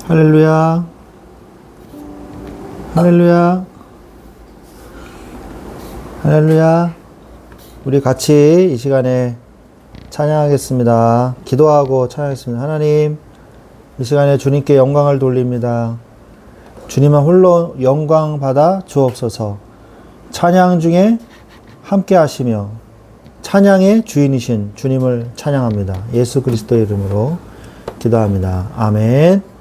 할렐루야. 할렐루야. 할렐루야. 우리 같이 이 시간에 찬양하겠습니다. 기도하고 찬양하겠습니다. 하나님, 이 시간에 주님께 영광을 돌립니다. 주님만 홀로 영광 받아 주옵소서. 찬양 중에 함께 하시며 찬양의 주인이신 주님을 찬양합니다. 예수 그리스도의 이름으로 기도합니다. 아멘.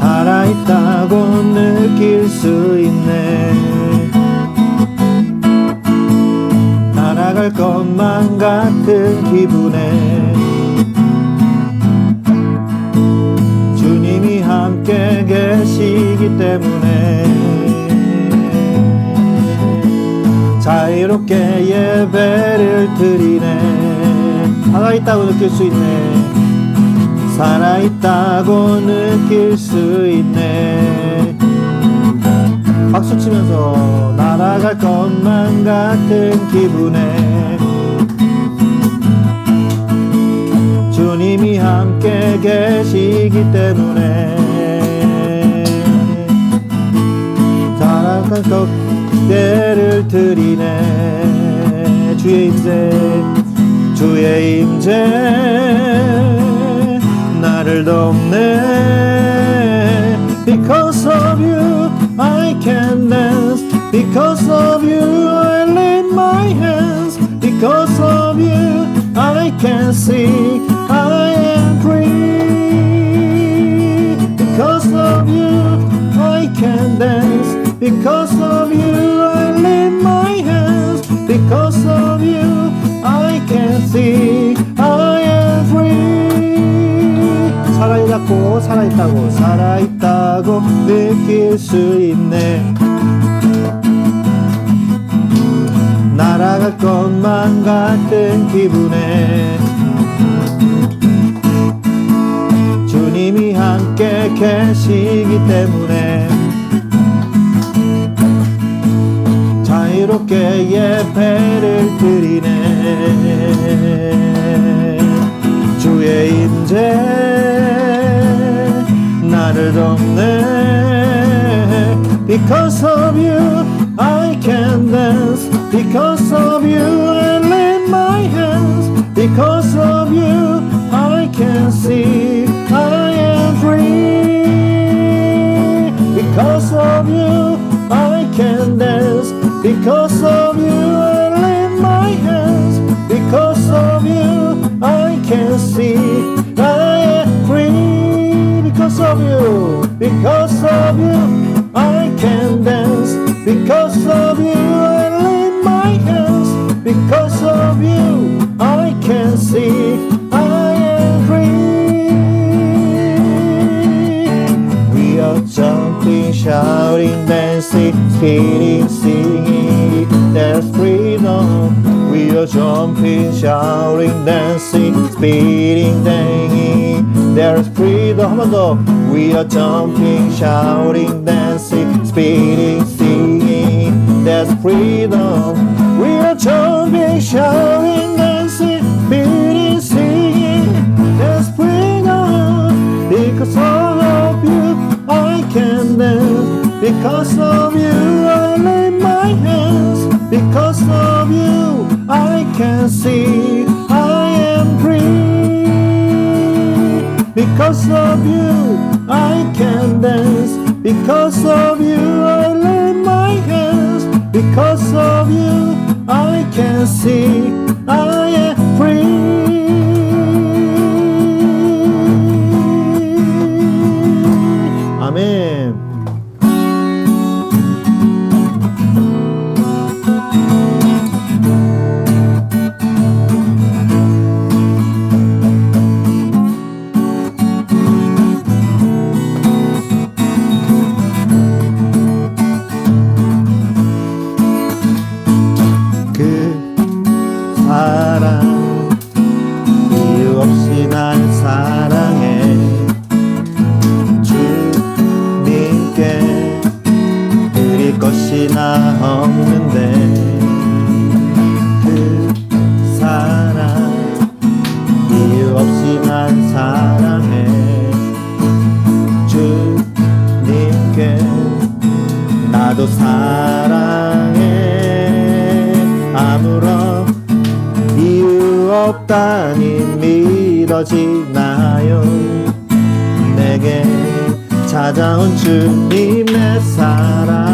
살아있다고 느낄 수 있네. 날아갈 것만 같은 기분에 주님이 함께 계시기 때문에 자유롭게 예배를 드리네. 살아있다고 느낄 수 있네. 살아있다고 느낄 수 있네. 박수치면서 날아갈 것만 같은 기분에 주님이 함께 계시기 때문에 살아갈 것들을 드리네. 주의 임재 나를 돕네. Because of you I can dance. Because of you I lift my hands. Because of you I can sing. I am free. Because of you I can dance. Because of you I lift my hands. Because of you I can sing. I am free. 살아있다고 느낄 수 있네. 날아갈 것만 같은 기분에 주님이 함께 계시기 때문에 자유롭게 예배를 드리네. 주의 임재 나를 돕네. Because of you I can dance. Because of you I lift my hands. Because of you I can sing. I am free. Because of you I can dance. Because of you I lift my hands. Because of you I can sing. I am free. Because of you I can dance. Because of you I lift my hands. Because of you I can sing. I am free. We are jumping, shouting, dancing, speeding, singing. There's freedom. We are jumping, shouting, dancing, speeding, singing. There's freedom. 한 번 더. We are jumping, shouting, dancing, speeding, singing. There's freedom. We are jumping, shouting, dancing, speeding, singing. There's freedom. Because of you I can dance. Because of you I lift my hands. Because of you I can sing. I am free. Because of you I can dance. Because of you I lift my hands. Because of you I can sing. I am free. 아멘. 날 사랑해. 주님께 나도 사랑해. 아무런 이유 없다니 믿어지나요? 내게 찾아온 주님의 사랑,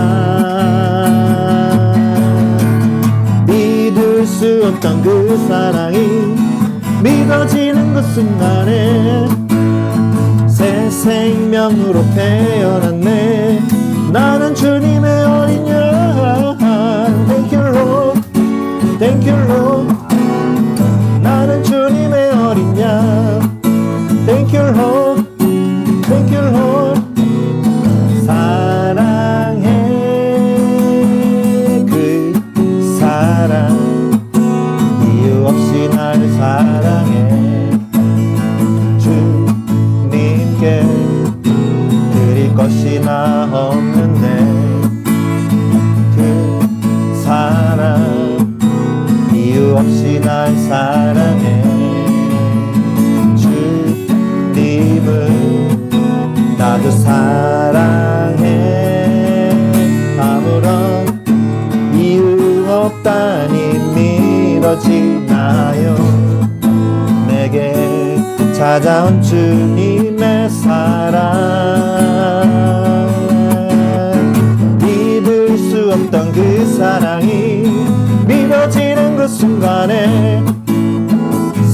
믿을 수 없던 그 사랑이 믿어지는 그 순간에 새 생명으로 태어났네. 나는 주님의 어린 양. Thank you Lord, Thank you Lord. 나는 주님의 어린 양. Thank you Lord, Thank you Lord. 사랑해. 그 사랑 이유 없이 날 사랑해. 주님께 드릴 것이 나 없는데 그 사랑 이유 없이 날 사랑해. 주님을 나도 사랑해. 아무런 이유 없다니 믿어지나요? 내게 찾아온 주님의 사랑, 믿을 수 없던 그 사랑이 믿어지는 그 순간에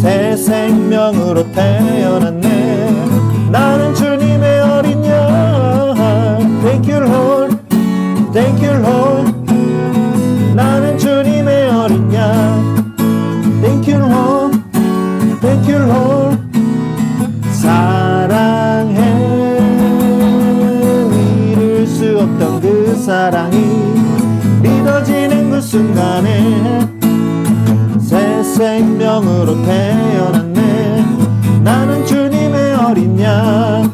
새 생명으로 태어났네. 나는 주님의 어린 양. Thank you Lord, Thank you Lord. 나는 주님의 어린 양. Thank you Lord, Thank you Lord. 사랑해. 믿을 수 없던 그 사랑이 믿어지는 그 순간에 새 생명으로 태어났네. 나는 주님의 어린 양.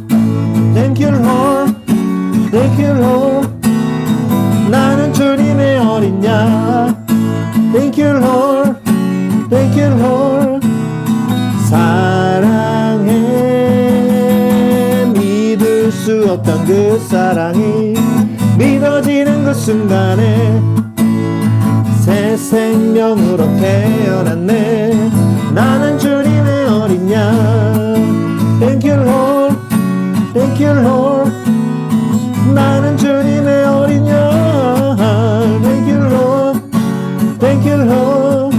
Thank you Lord, Thank you Lord. 나는 주님의 어린 양. Thank you Lord, Thank you Lord. 사랑해. 믿을 수 없던 그 사랑이 믿어지는 그 순간에 새 생명으로 태어났네. 나는 주님의 어린 양. Thank you Lord, Thank you Lord. 나는 주님의 어린 양. Thank you Lord, Thank you Lord.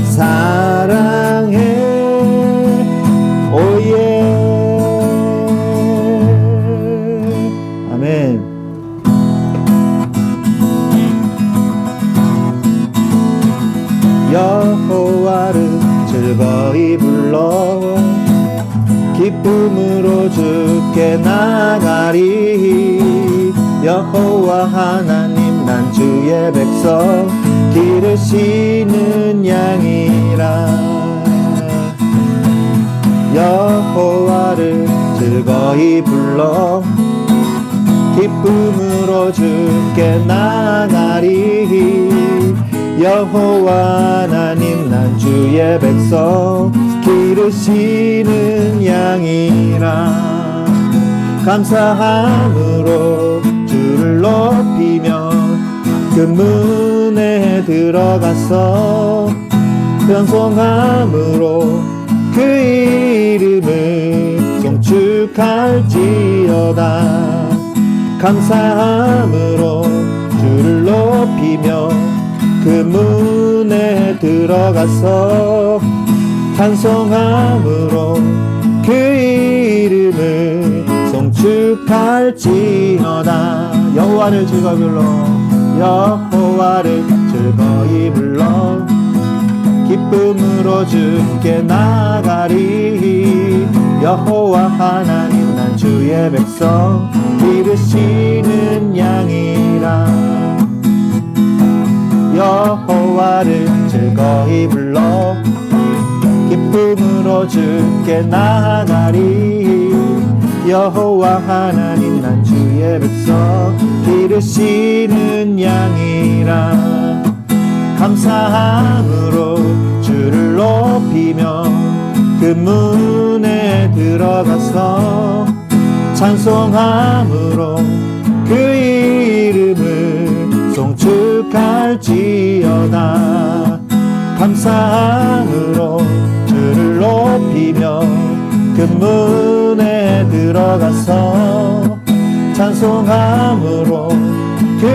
사랑해. Oh yeah. 아멘. 여호와를 즐거이 불러 기쁨으로 주께 나가리. 여호와 하나님 난 주의 백성 기르시는 양이라. 여호와를 즐거이 불러 기쁨으로 주께 나가리. 여호와 하나님 난 주의 백성 기르시는 양이라. 감사함으로 주를 높이며 그 문에 들어가서 찬송함으로 그 이름을 송축할지어다. 감사함으로 주를 높이며 그 문에 들어가서 찬송함으로 그 이름을 송축할지어다. 여호와를 즐거이 불러. 여호와를 즐거이 불러 기쁨으로 주께 나가리. 여호와 하나님 난 주의 백성 기르시는 양이라. 여호와를 즐거이 불러 기쁨으로 주께 나가리. 여호와 하나님 난 주의 백성 기르시는 양이라. 감사함으로 주를 높이며 그 문에 문에 들어가서 찬송함으로 그 이름을 송축할지어다. 감사함으로 주를 높이며 그 문에 들어가서 찬송함으로 그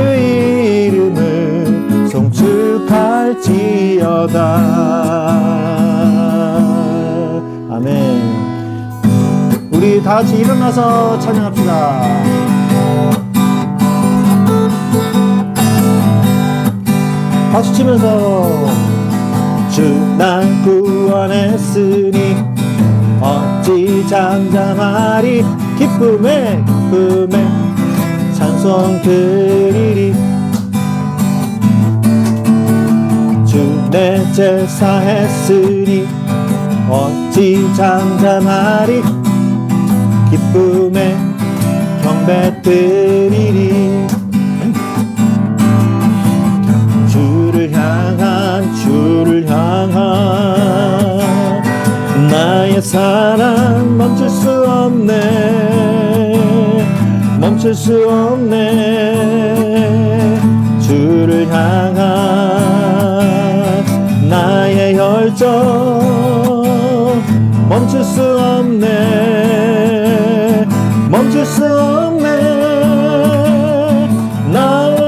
이름을 송축할지어다. 아멘. 우리 다 같이 일어나서 찬양합시다. 박수 치면서 주 날 구원했으니 어찌 잠잠하리. 기쁨에 기쁨에 찬송 드리리. 주 내 제사 했으니 어찌 잠잠하리. 기쁨에 경배 드리리. 주를 향한 나의 사랑 멈출 수 없네. 멈출 수 없네. 주를 향한 나의 열정 멈출 수 없네. 멈출 수 없네. 나의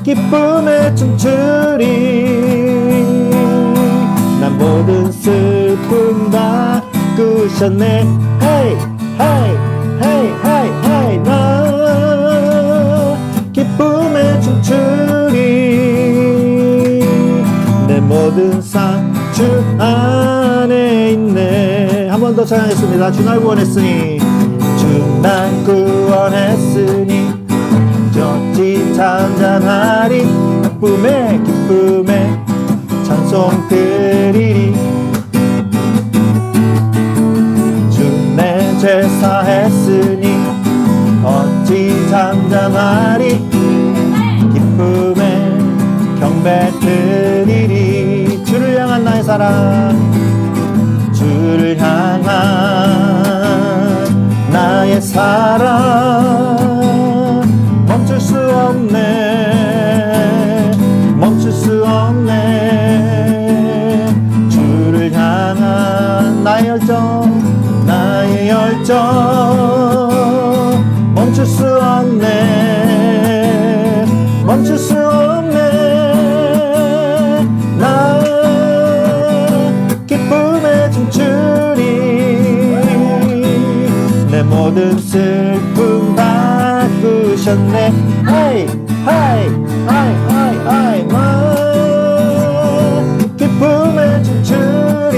기쁨에 춤추리. 난 모든 슬픔 바꾸셨네. 헤이 헤이 헤이 헤이 헤이. 나 기쁨에 춤추리. 내 모든 삶 주 안에 있네. 한 번 더 찬양했습니다. 주 날 구원했으니 주 날 구원했으니 어찌 잠잠하리. 기쁨에 기쁨에 찬송 드리리. 주 내 제사 했으니 어찌 잠잠하리. 기쁨에 경배 드리리. 주를 향한 나의 사랑 주를 향한 나의 사랑 멈출 수 없네. 멈출 수 없네. 주를 향한 나의 열정 나의 열정 멈출 수 없네. 멈출 수 없네. 나 기쁨에 춤추리. 내 모든 슬픔 바꾸셨네. 하이 하이 하이 하이 하이. 마 기쁨에 춤추리.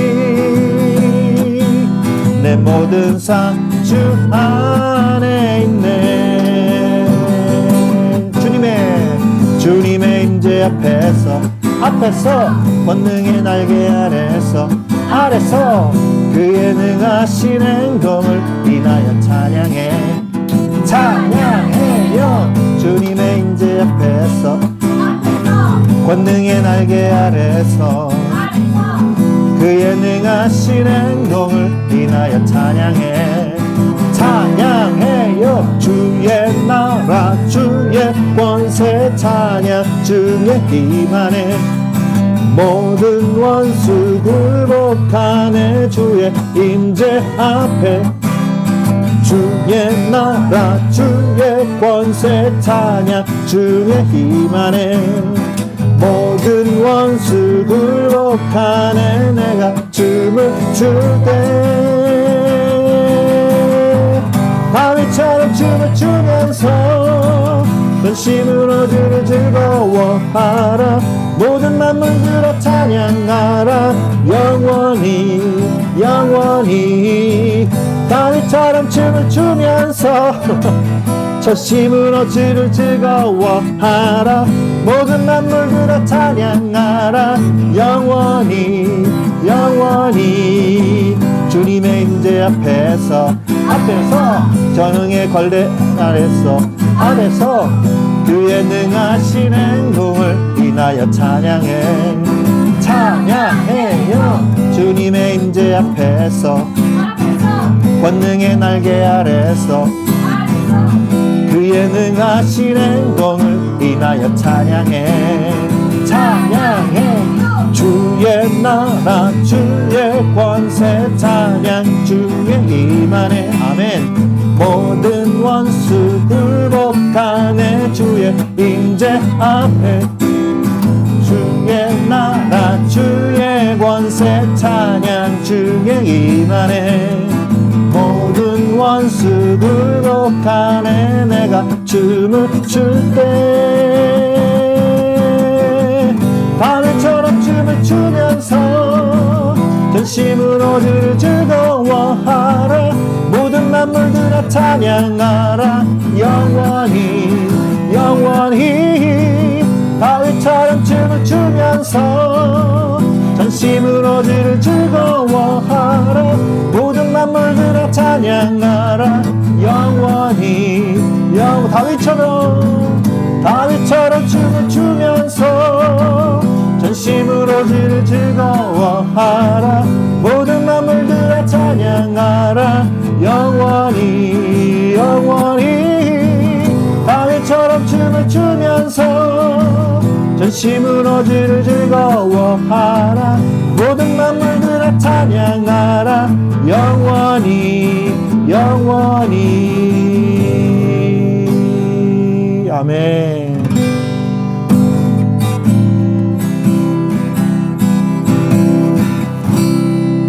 내 모든 삶 주 안에 있네. 주님의 임재 앞에서 권능의 날개 아래서 그의 능하신 행동을 인하여 찬양해요. 주님의 임재 앞에서 권능의 날개 아래서 그의 능하신 행동을 인하여 찬양해요. 주의 나라 주의 권세 찬양. 주의 힘 안에 모든 원수 굴복하네. 주의 임재 앞에 주의 나라 주의 권세 찬양. 주의 힘 안에 모든 원수 굴복하네. 내가 춤을 출 때 다윗처럼 춤을 추면서 전심으로 주를 즐거워하라. 모든 만물들아 찬양하라. 영원히 다윗처럼 춤을 추면서 전심으로 주를 즐거워하라. 모든 만물들아 찬양하라. 영원히 주님의 임재 앞에서 전능의 권세 아래서 그의 능하신 행동을 인하여 찬양해요. 주님의 임재 앞에서 권능의 날개 아래서 그의 능하신 행동을 인하여 찬양해 주의 나라 주의 권세 찬양 주의 임하네 아멘 모든 원수 굴복하네 주의 임재 앞에 주의 나라 주의 권세 찬양 주의 임하네 모든 원수 굴복하네 내가 춤을 출 때 다윗처럼 춤을 추면서 전심으로 주를 즐거워하라 모든 만물들아 찬양하라 영원히 다윗처럼 춤을 추면서 전심으로 주를 즐거워하라 모든 만물들아 찬양하라 영원히 다윗처럼 춤을 추면서 전심으로 주를 즐거워하라 모든 만물들아 찬양하라 영원히 다윗처럼 춤을 추면서 전심으로 주를 즐거워하라 모든 만물들아 찬양하라 영원히 아멘.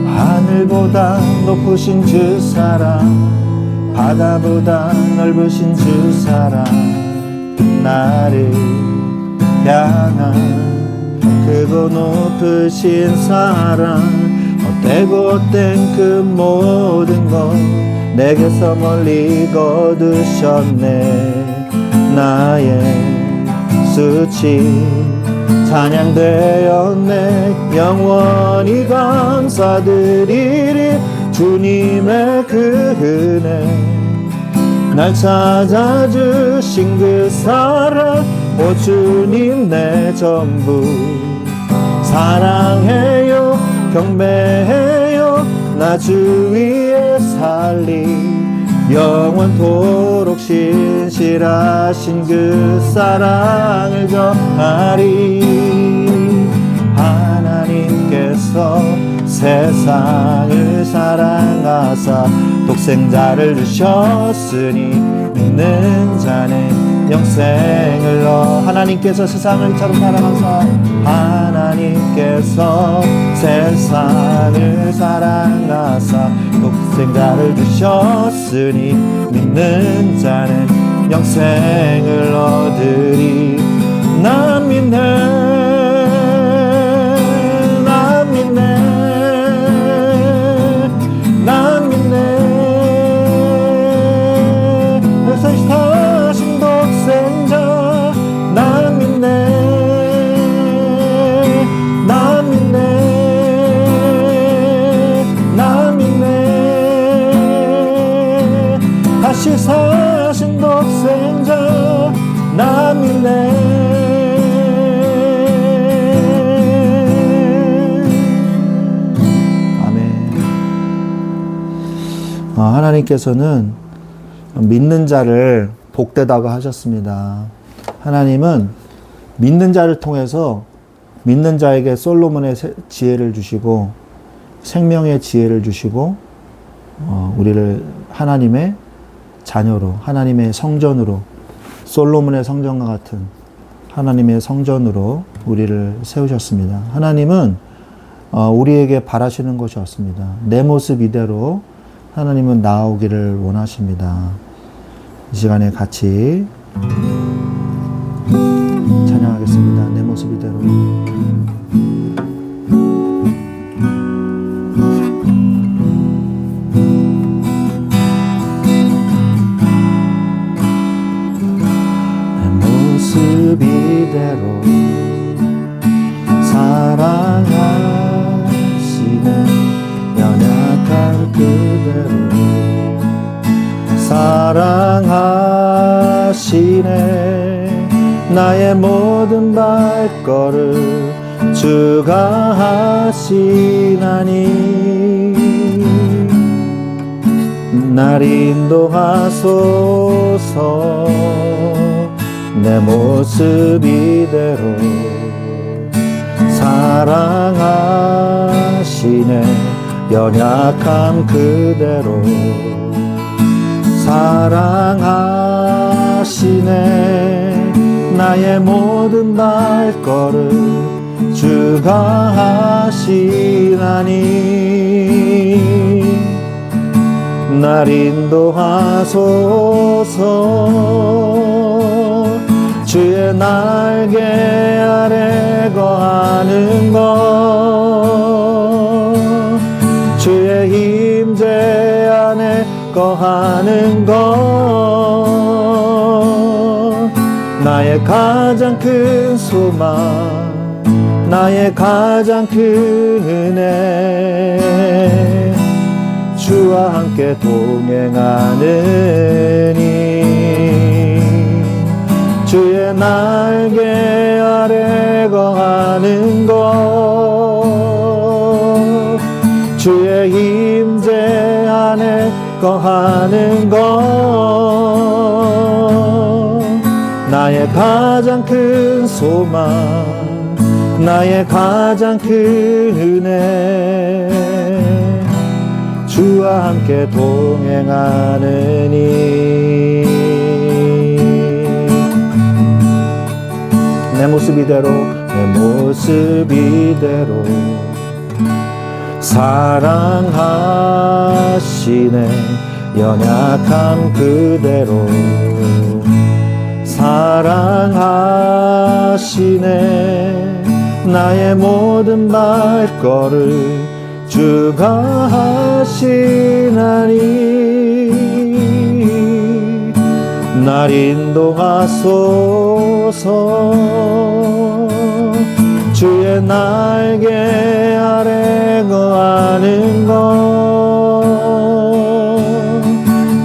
하늘보다 높으신 주 사랑 바다보다 넓으신 주 사랑 나를 향한 크고 높으신 사랑 헛되고 헛된 그 모든 것 내게서 멀리 거두셨네 나의 수치 찬양되었네 영원히 감사드리리 주님의 그 은혜 날 찾아주신 그 사랑 오 주님 내 전부 사랑해요 경배해요 나 주 위에 살리 영원토록 신실하신 그 사랑을 전하리 하나님께서 세상을 사랑하사 독생자를 주셨으니 믿는 자는 영생을 하나님께서 세상을 이처럼 사랑하사 하나님께서 세상을 사랑하사 독생자를 주셨으니 믿는 자는 영생을 얻으리 난 믿네 사신 독생자 난 믿네 다시 사신 독생자 난 믿네 아멘. 하나님께서는 믿는 자를 복되다고 하셨습니다. 하나님은 믿는 자를 통해서 믿는 자에게 솔로몬의 지혜를 주시고 생명의 지혜를 주시고 우리를 하나님의 자녀로 하나님의 성전으로 솔로몬의 성전과 같은 하나님의 성전으로 우리를 세우셨습니다. 하나님은 우리에게 바라시는 것이 없습니다. 내 모습 이대로 하나님은 나오기를 원하십니다. 이 시간에 같이 찬양하겠습니다. 내 모습 이대로. 내 모습 이대로 사랑하시는 연약한 그대로 사랑하시네 나의 모든 발걸음 주가 하시나니 날 인도하소서. 내 모습 이대로 사랑하시네. 연약함 그대로 사랑하시네. 나의 모든 발걸음 주가 하시나니 날 인도하소서. 주의 날개 아래 거하는 것, 주의 임재 안에 거하는 것, 나의 가장 큰 소망, 나의 가장 큰 은혜. 주와 함께 동행하느니 주의 날개 아래 거하는 것, 주의 임재 안에 거하는 것, 나의 가장 큰 소망, 나의 가장 큰 은혜. 주와 함께 동행하느니 내 모습 이대로, 내 모습 이대로 사랑하시네. 연약함 그대로 사랑하시네. 나의 모든 발걸음 주가 하시나니 날 인도하소서. 주의 날개 아래 거하는 것,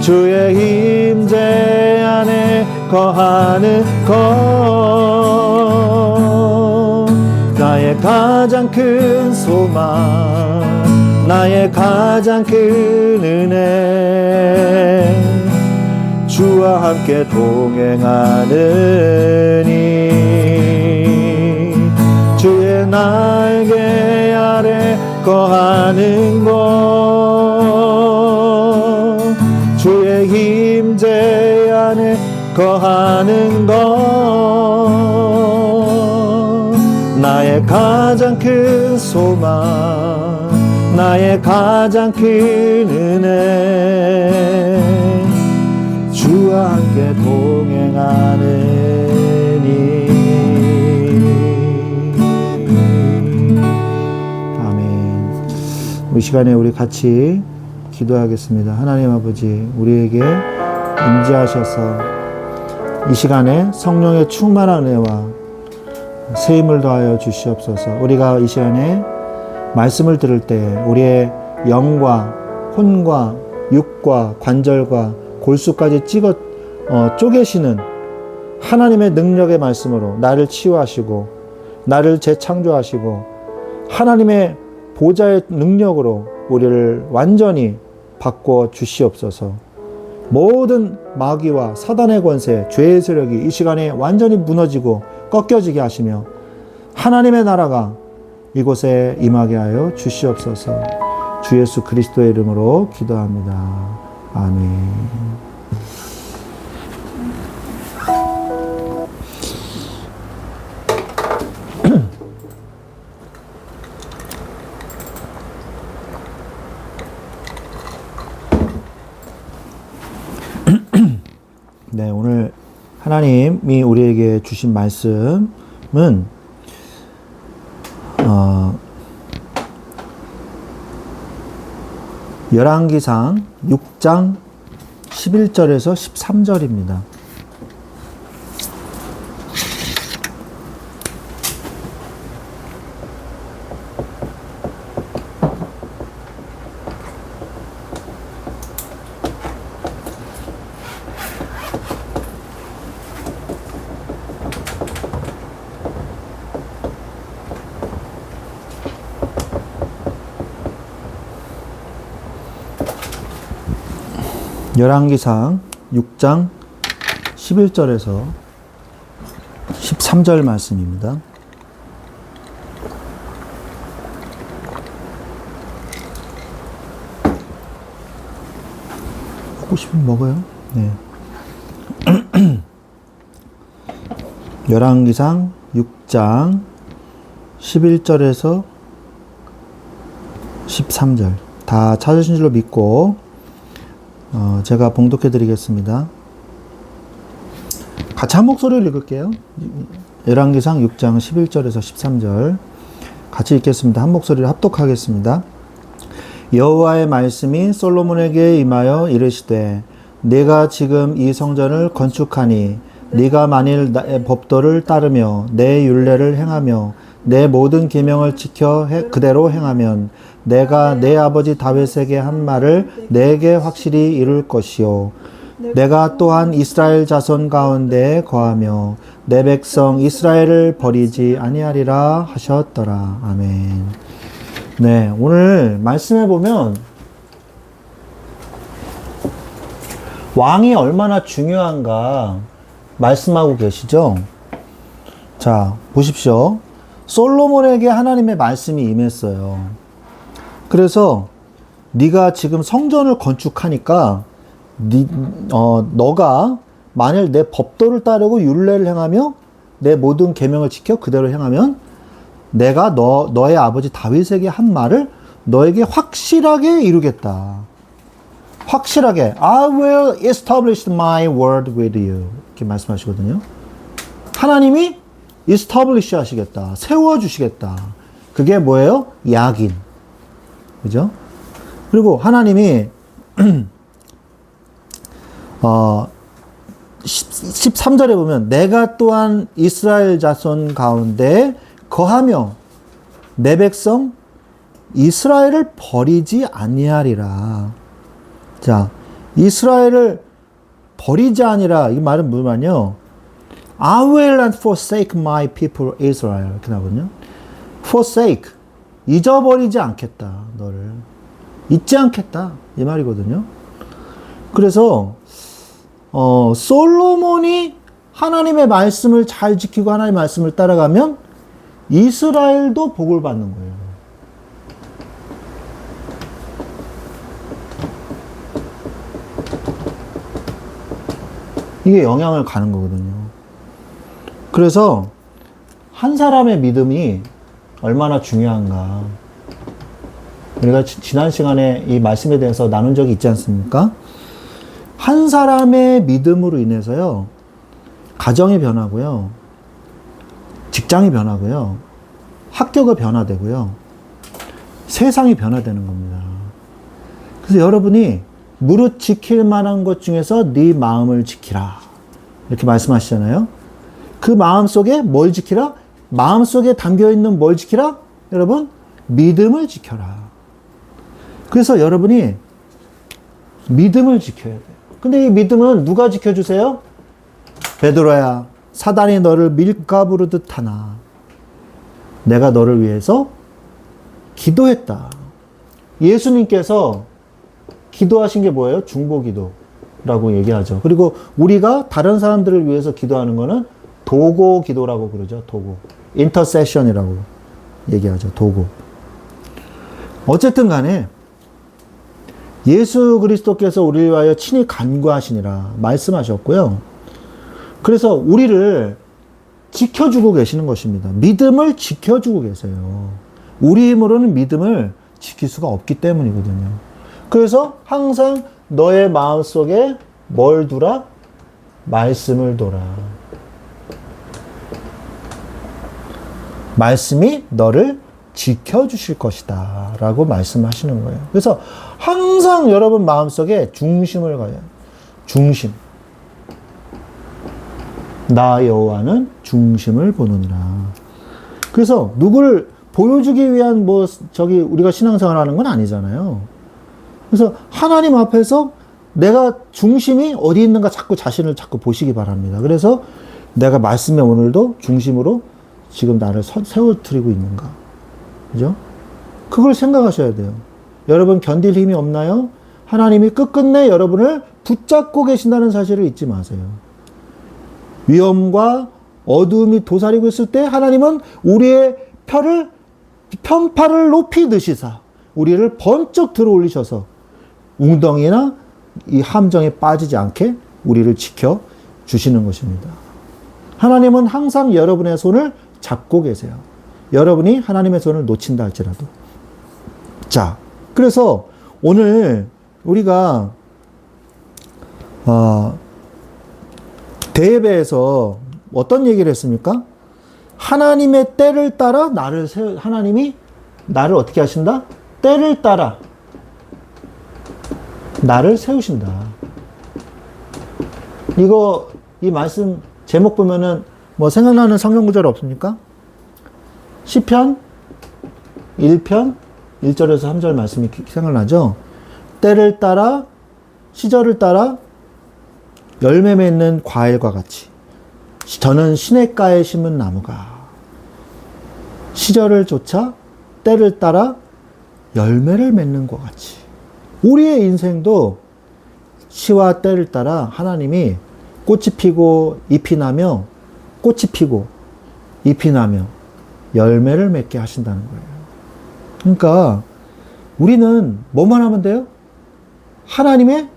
주의 임재 안에 거하는 것, 나의 가장 큰 소망, 나의 가장 큰 은혜. 주와 함께 동행하느니 주의 날개 아래 거하는 것, 주의 임재 안에 거하는 것, 나의 가장 큰 소망, 나의 가장 큰 은혜. 주와 함께 동행하느니. 아멘. 이 시간에 우리 같이 기도하겠습니다. 하나님 아버지, 우리에게 임재하셔서 이 시간에 성령의 충만한 은혜와 세임을 더하여 주시옵소서. 우리가 이 시간에 말씀을 들을 때 우리의 영과 혼과 육과 관절과 골수까지 쪼개시는 하나님의 능력의 말씀으로 나를 치유하시고 나를 재창조하시고 하나님의 보좌의 능력으로 우리를 완전히 바꿔 주시옵소서. 모든 마귀와 사단의 권세, 죄의 세력이 이 시간에 완전히 무너지고 꺾여지게 하시며 하나님의 나라가 이곳에 임하게 하여 주시옵소서. 주 예수 그리스도의 이름으로 기도합니다. 아멘. 네, 오늘 하나님이 우리에게 주신 말씀은 열왕기상 6장 11절에서 13절입니다. 열왕기상 6장 11절에서 13절 말씀입니다. 먹고 싶으면 먹어요. 네. 열왕기상 6장 11절에서 13절 다 찾으신 줄로 믿고 제가 봉독해 드리겠습니다. 같이 한 목소리를 읽을게요. 열왕기상 6장 11절에서 13절 같이 읽겠습니다. 한 목소리를 합독하겠습니다. 여호와의 말씀이 솔로몬에게 임하여 이르시되 내가 지금 이 성전을 건축하니 네가 만일 나의 법도를 따르며 내 율례를 행하며 내 모든 계명을 지켜 그대로 행하면 내가 내 아버지 다윗에게 한 말을 내게 확실히 이룰 것이요 내가 또한 이스라엘 자손 가운데 거하며 내 백성 이스라엘을 버리지 아니하리라 하셨더라. 아멘. 네, 오늘 말씀해 보면 왕이 얼마나 중요한가 말씀하고 계시죠? 자, 보십시오. 솔로몬에게 하나님의 말씀이 임했어요. 그래서 네가 지금 성전을 건축하니까 너가 만일 내 법도를 따르고 율례를 행하며 내 모든 계명을 지켜 그대로 행하면 내가 너의 아버지 다윗에게 한 말을 너에게 확실하게 이루겠다. 확실하게 I will establish my word with you 이렇게 말씀하시거든요. 하나님이 establish 하시겠다. 세워주시겠다. 그게 뭐예요? 약인. 그죠? 그리고 하나님이 13절에 보면 내가 또한 이스라엘 자손 가운데 거하며 내 백성 이스라엘을 버리지 아니하리라. 자, 이스라엘을 버리지 아니라 이 말은 무슨 말이요? I will not forsake my people Israel 이렇게 나거든요. forsake 잊어버리지 않겠다. 너를 잊지 않겠다 이 말이거든요. 그래서 솔로몬이 하나님의 말씀을 잘 지키고 하나님의 말씀을 따라가면 이스라엘도 복을 받는 거예요. 이게 영향을 가는 거거든요. 그래서 한 사람의 믿음이 얼마나 중요한가. 우리가 지난 시간에 이 말씀에 대해서 나눈 적이 있지 않습니까? 한 사람의 믿음으로 인해서요, 가정이 변하고요, 직장이 변하고요, 학교가 변화되고요, 세상이 변화되는 겁니다. 그래서 여러분이 무릇 지킬 만한 것 중에서 네 마음을 지키라. 이렇게 말씀하시잖아요. 그 마음 속에 뭘 지키라? 마음 속에 담겨 있는 뭘 지키라? 여러분, 믿음을 지켜라. 그래서 여러분이 믿음을 지켜야 돼요. 근데 이 믿음은 누가 지켜주세요? 베드로야, 사단이 너를 밀가부르듯 하나 내가 너를 위해서 기도했다. 예수님께서 기도하신 게 뭐예요? 중보기도라고 얘기하죠. 그리고 우리가 다른 사람들을 위해서 기도하는 거는 도고 기도라고 그러죠. 도고. 인터세션이라고 얘기하죠. 도고. 어쨌든 간에 예수 그리스도께서 우리를 위하여 친히 간구하시니라 말씀하셨고요. 그래서 우리를 지켜주고 계시는 것입니다. 믿음을 지켜주고 계세요. 우리 힘으로는 믿음을 지킬 수가 없기 때문이거든요. 그래서 항상 너의 마음속에 뭘 두라? 말씀을 둬라. 말씀이 너를 지켜주실 것이다 라고 말씀하시는 거예요. 그래서 항상 여러분 마음속에 중심을 가요. 중심. 나 여호와는 중심을 보느니라. 그래서 누구를 보여주기 위한 우리가 신앙생활 하는 건 아니잖아요. 그래서 하나님 앞에서 내가 중심이 어디 있는가 자신을 자꾸 보시기 바랍니다. 그래서 내가 말씀에 오늘도 중심으로 지금 나를 세워드리고 있는가. 그죠? 그걸 생각하셔야 돼요. 여러분 견딜 힘이 없나요? 하나님이 끝끝내 여러분을 붙잡고 계신다는 사실을 잊지 마세요. 위험과 어두움이 도사리고 있을 때 하나님은 우리의 편팔을 높이 드시사 우리를 번쩍 들어 올리셔서 웅덩이나 이 함정에 빠지지 않게 우리를 지켜 주시는 것입니다. 하나님은 항상 여러분의 손을 잡고 계세요. 여러분이 하나님의 손을 놓친다 할지라도. 자, 그래서 오늘 우리가 대예배에서 어떤 얘기를 했습니까? 하나님의 때를 따라 하나님이 나를 어떻게 하신다? 때를 따라 나를 세우신다. 이 말씀 제목 보면은 뭐 생각나는 성경 구절 없습니까? 시편 1편 1절에서 3절 말씀이 생각나죠? 때를 따라 시절을 따라 열매 맺는 과일과 같이 저는 시냇가에 심은 나무가 시절을 쫓아 때를 따라 열매를 맺는 것 같이 우리의 인생도 시와 때를 따라 하나님이 꽃이 피고 잎이 나며 꽃이 피고 잎이 나며 열매를 맺게 하신다는 거예요. 그러니까 우리는 뭐만 하면 돼요? 하나님의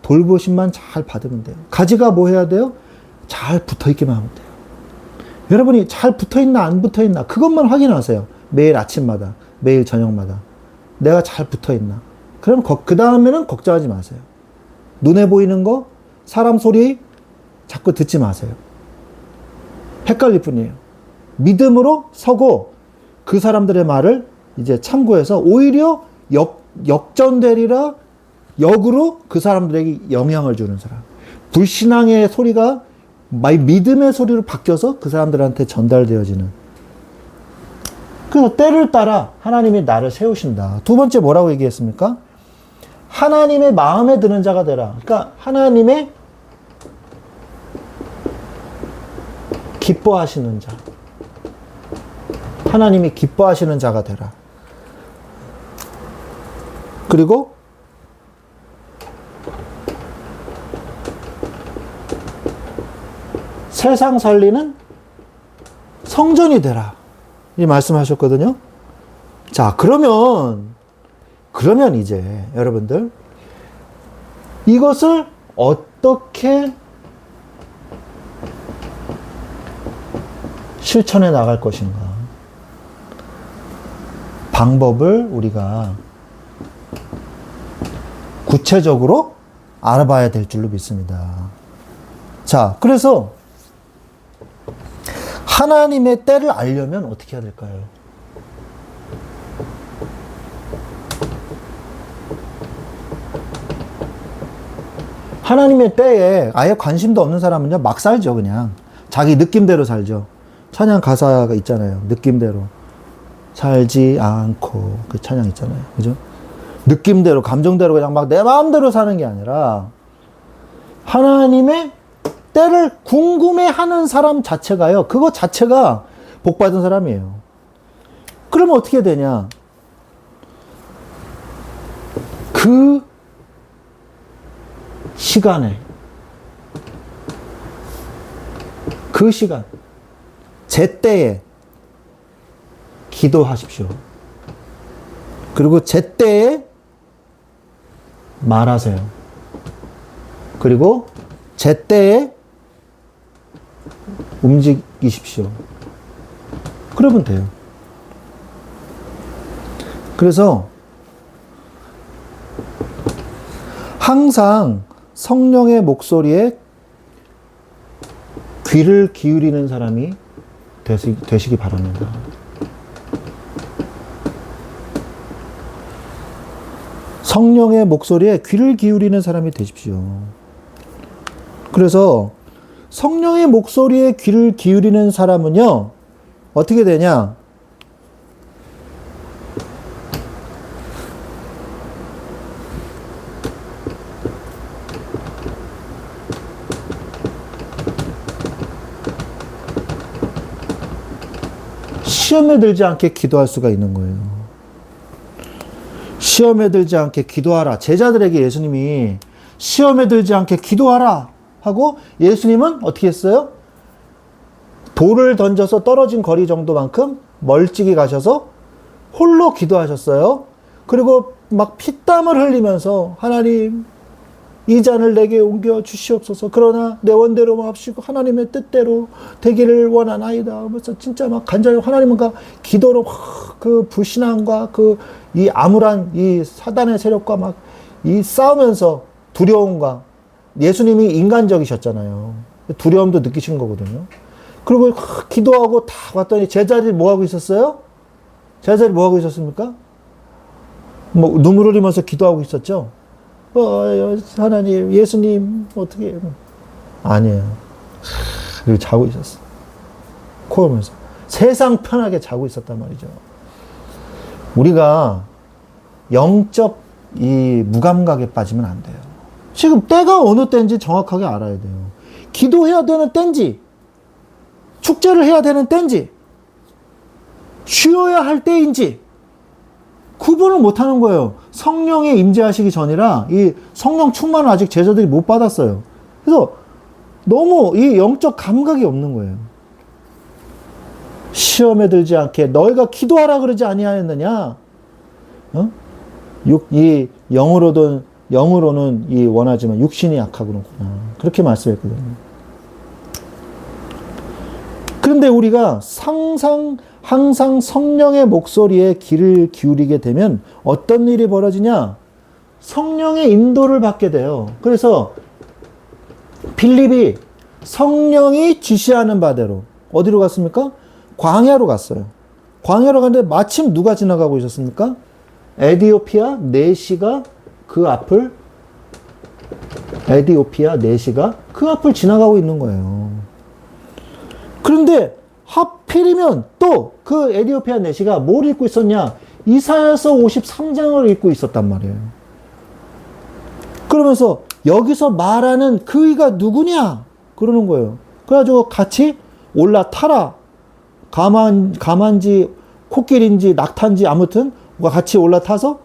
돌보심만 잘 받으면 돼요. 가지가 뭐 해야 돼요? 잘 붙어있기만 하면 돼요. 여러분이 잘 붙어있나 안 붙어있나 그것만 확인하세요. 매일 아침마다 매일 저녁마다 내가 잘 붙어있나. 그럼 그 다음에는 걱정하지 마세요. 눈에 보이는 거 사람 소리 자꾸 듣지 마세요. 헷갈릴 뿐이에요. 믿음으로 서고 그 사람들의 말을 이제 참고해서 오히려 역전되리라 역으로 그 사람들에게 영향을 주는 사람. 불신앙의 소리가 믿음의 소리로 바뀌어서 그 사람들한테 전달되어지는. 그래서 때를 따라 하나님이 나를 세우신다. 두 번째 뭐라고 얘기했습니까? 하나님의 마음에 드는 자가 되라. 그러니까 하나님의 기뻐하시는 자. 하나님이 기뻐하시는 자가 되라. 그리고 세상 살리는 성전이 되라. 이 말씀하셨거든요. 자, 그러면 이제 여러분들 이것을 어떻게 실천해 나갈 것인가? 방법을 우리가 구체적으로 알아봐야 될 줄로 믿습니다. 자, 그래서 하나님의 때를 알려면 어떻게 해야 될까요? 하나님의 때에 아예 관심도 없는 사람은요, 막 살죠, 그냥. 자기 느낌대로 살죠. 찬양 가사가 있잖아요. 느낌대로. 살지 않고. 그 찬양 있잖아요. 그죠? 느낌대로, 감정대로 그냥 막 내 마음대로 사는 게 아니라, 하나님의 때를 궁금해하는 사람 자체가요, 그거 자체가 복받은 사람이에요. 그러면 어떻게 되냐? 그 시간에, 그 시간, 제때에 기도하십시오. 그리고 제때에 말하세요. 그리고 제때에 움직이십시오. 그러면 돼요. 그래서 항상 성령의 목소리에 귀를 기울이는 사람이 되시기 바랍니다. 성령의 목소리에 귀를 기울이는 사람이 되십시오. 그래서 성령의 목소리에 귀를 기울이는 사람은요, 어떻게 되냐? 시험에 들지 않게 기도할 수가 있는 거예요. 시험에 들지 않게 기도하라. 제자들에게 예수님이 시험에 들지 않게 기도하라 하고 예수님은 어떻게 했어요? 돌을 던져서 떨어진 거리 정도만큼 멀찍이 가셔서 홀로 기도하셨어요. 그리고 막 피땀을 흘리면서 하나님 이 잔을 내게 옮겨 주시옵소서. 그러나 내 원대로 마옵시고 하나님의 뜻대로 되기를 원하나이다. 그래서 진짜 막 간절히 하나님과 기도로 그 불신앙과 그 이 암울한 이 사단의 세력과 막 이 싸우면서 두려움과 예수님이 인간적이셨잖아요. 두려움도 느끼신 거거든요. 그리고 기도하고 다 왔더니 제자들이 뭐 하고 있었어요? 제자들이 뭐 하고 있었습니까? 뭐 눈물 흘리면서 기도하고 있었죠. 하나님, 예수님 어떻게? 아니에요. 그리고 자고 있었어. 코 골면서 세상 편하게 자고 있었단 말이죠. 우리가 영적 이 무감각에 빠지면 안 돼요. 지금 때가 어느 때인지 정확하게 알아야 돼요. 기도해야 되는 때인지, 축제를 해야 되는 때인지, 쉬어야 할 때인지 구분을 못하는 거예요. 성령이 임재하시기 전이라 이 성령 충만을 아직 제자들이 못 받았어요. 그래서 너무 이 영적 감각이 없는 거예요. 시험에 들지 않게 너희가 기도하라 그러지 아니하였느냐? 이 영으로는 이 원하지만 육신이 약하구나. 그렇게 말씀했거든요. 그런데 우리가 항상 성령의 목소리에 귀를 기울이게 되면 어떤 일이 벌어지냐? 성령의 인도를 받게 돼요. 그래서 빌립이 성령이 지시하는 바대로 어디로 갔습니까? 광야로 갔어요. 광야로 갔는데 마침 누가 지나가고 있었습니까? 에티오피아 내시가 그 앞을 지나가고 있는 거예요. 그런데 하필이면 또 그 에티오피아 내시가 뭘 읽고 있었냐? 이사야서 53장을 읽고 있었단 말이에요. 그러면서 여기서 말하는 그이가 누구냐? 그러는 거예요. 그래가지고 같이 올라타라. 가만지 코끼리인지 낙타인지 아무튼 같이 올라타서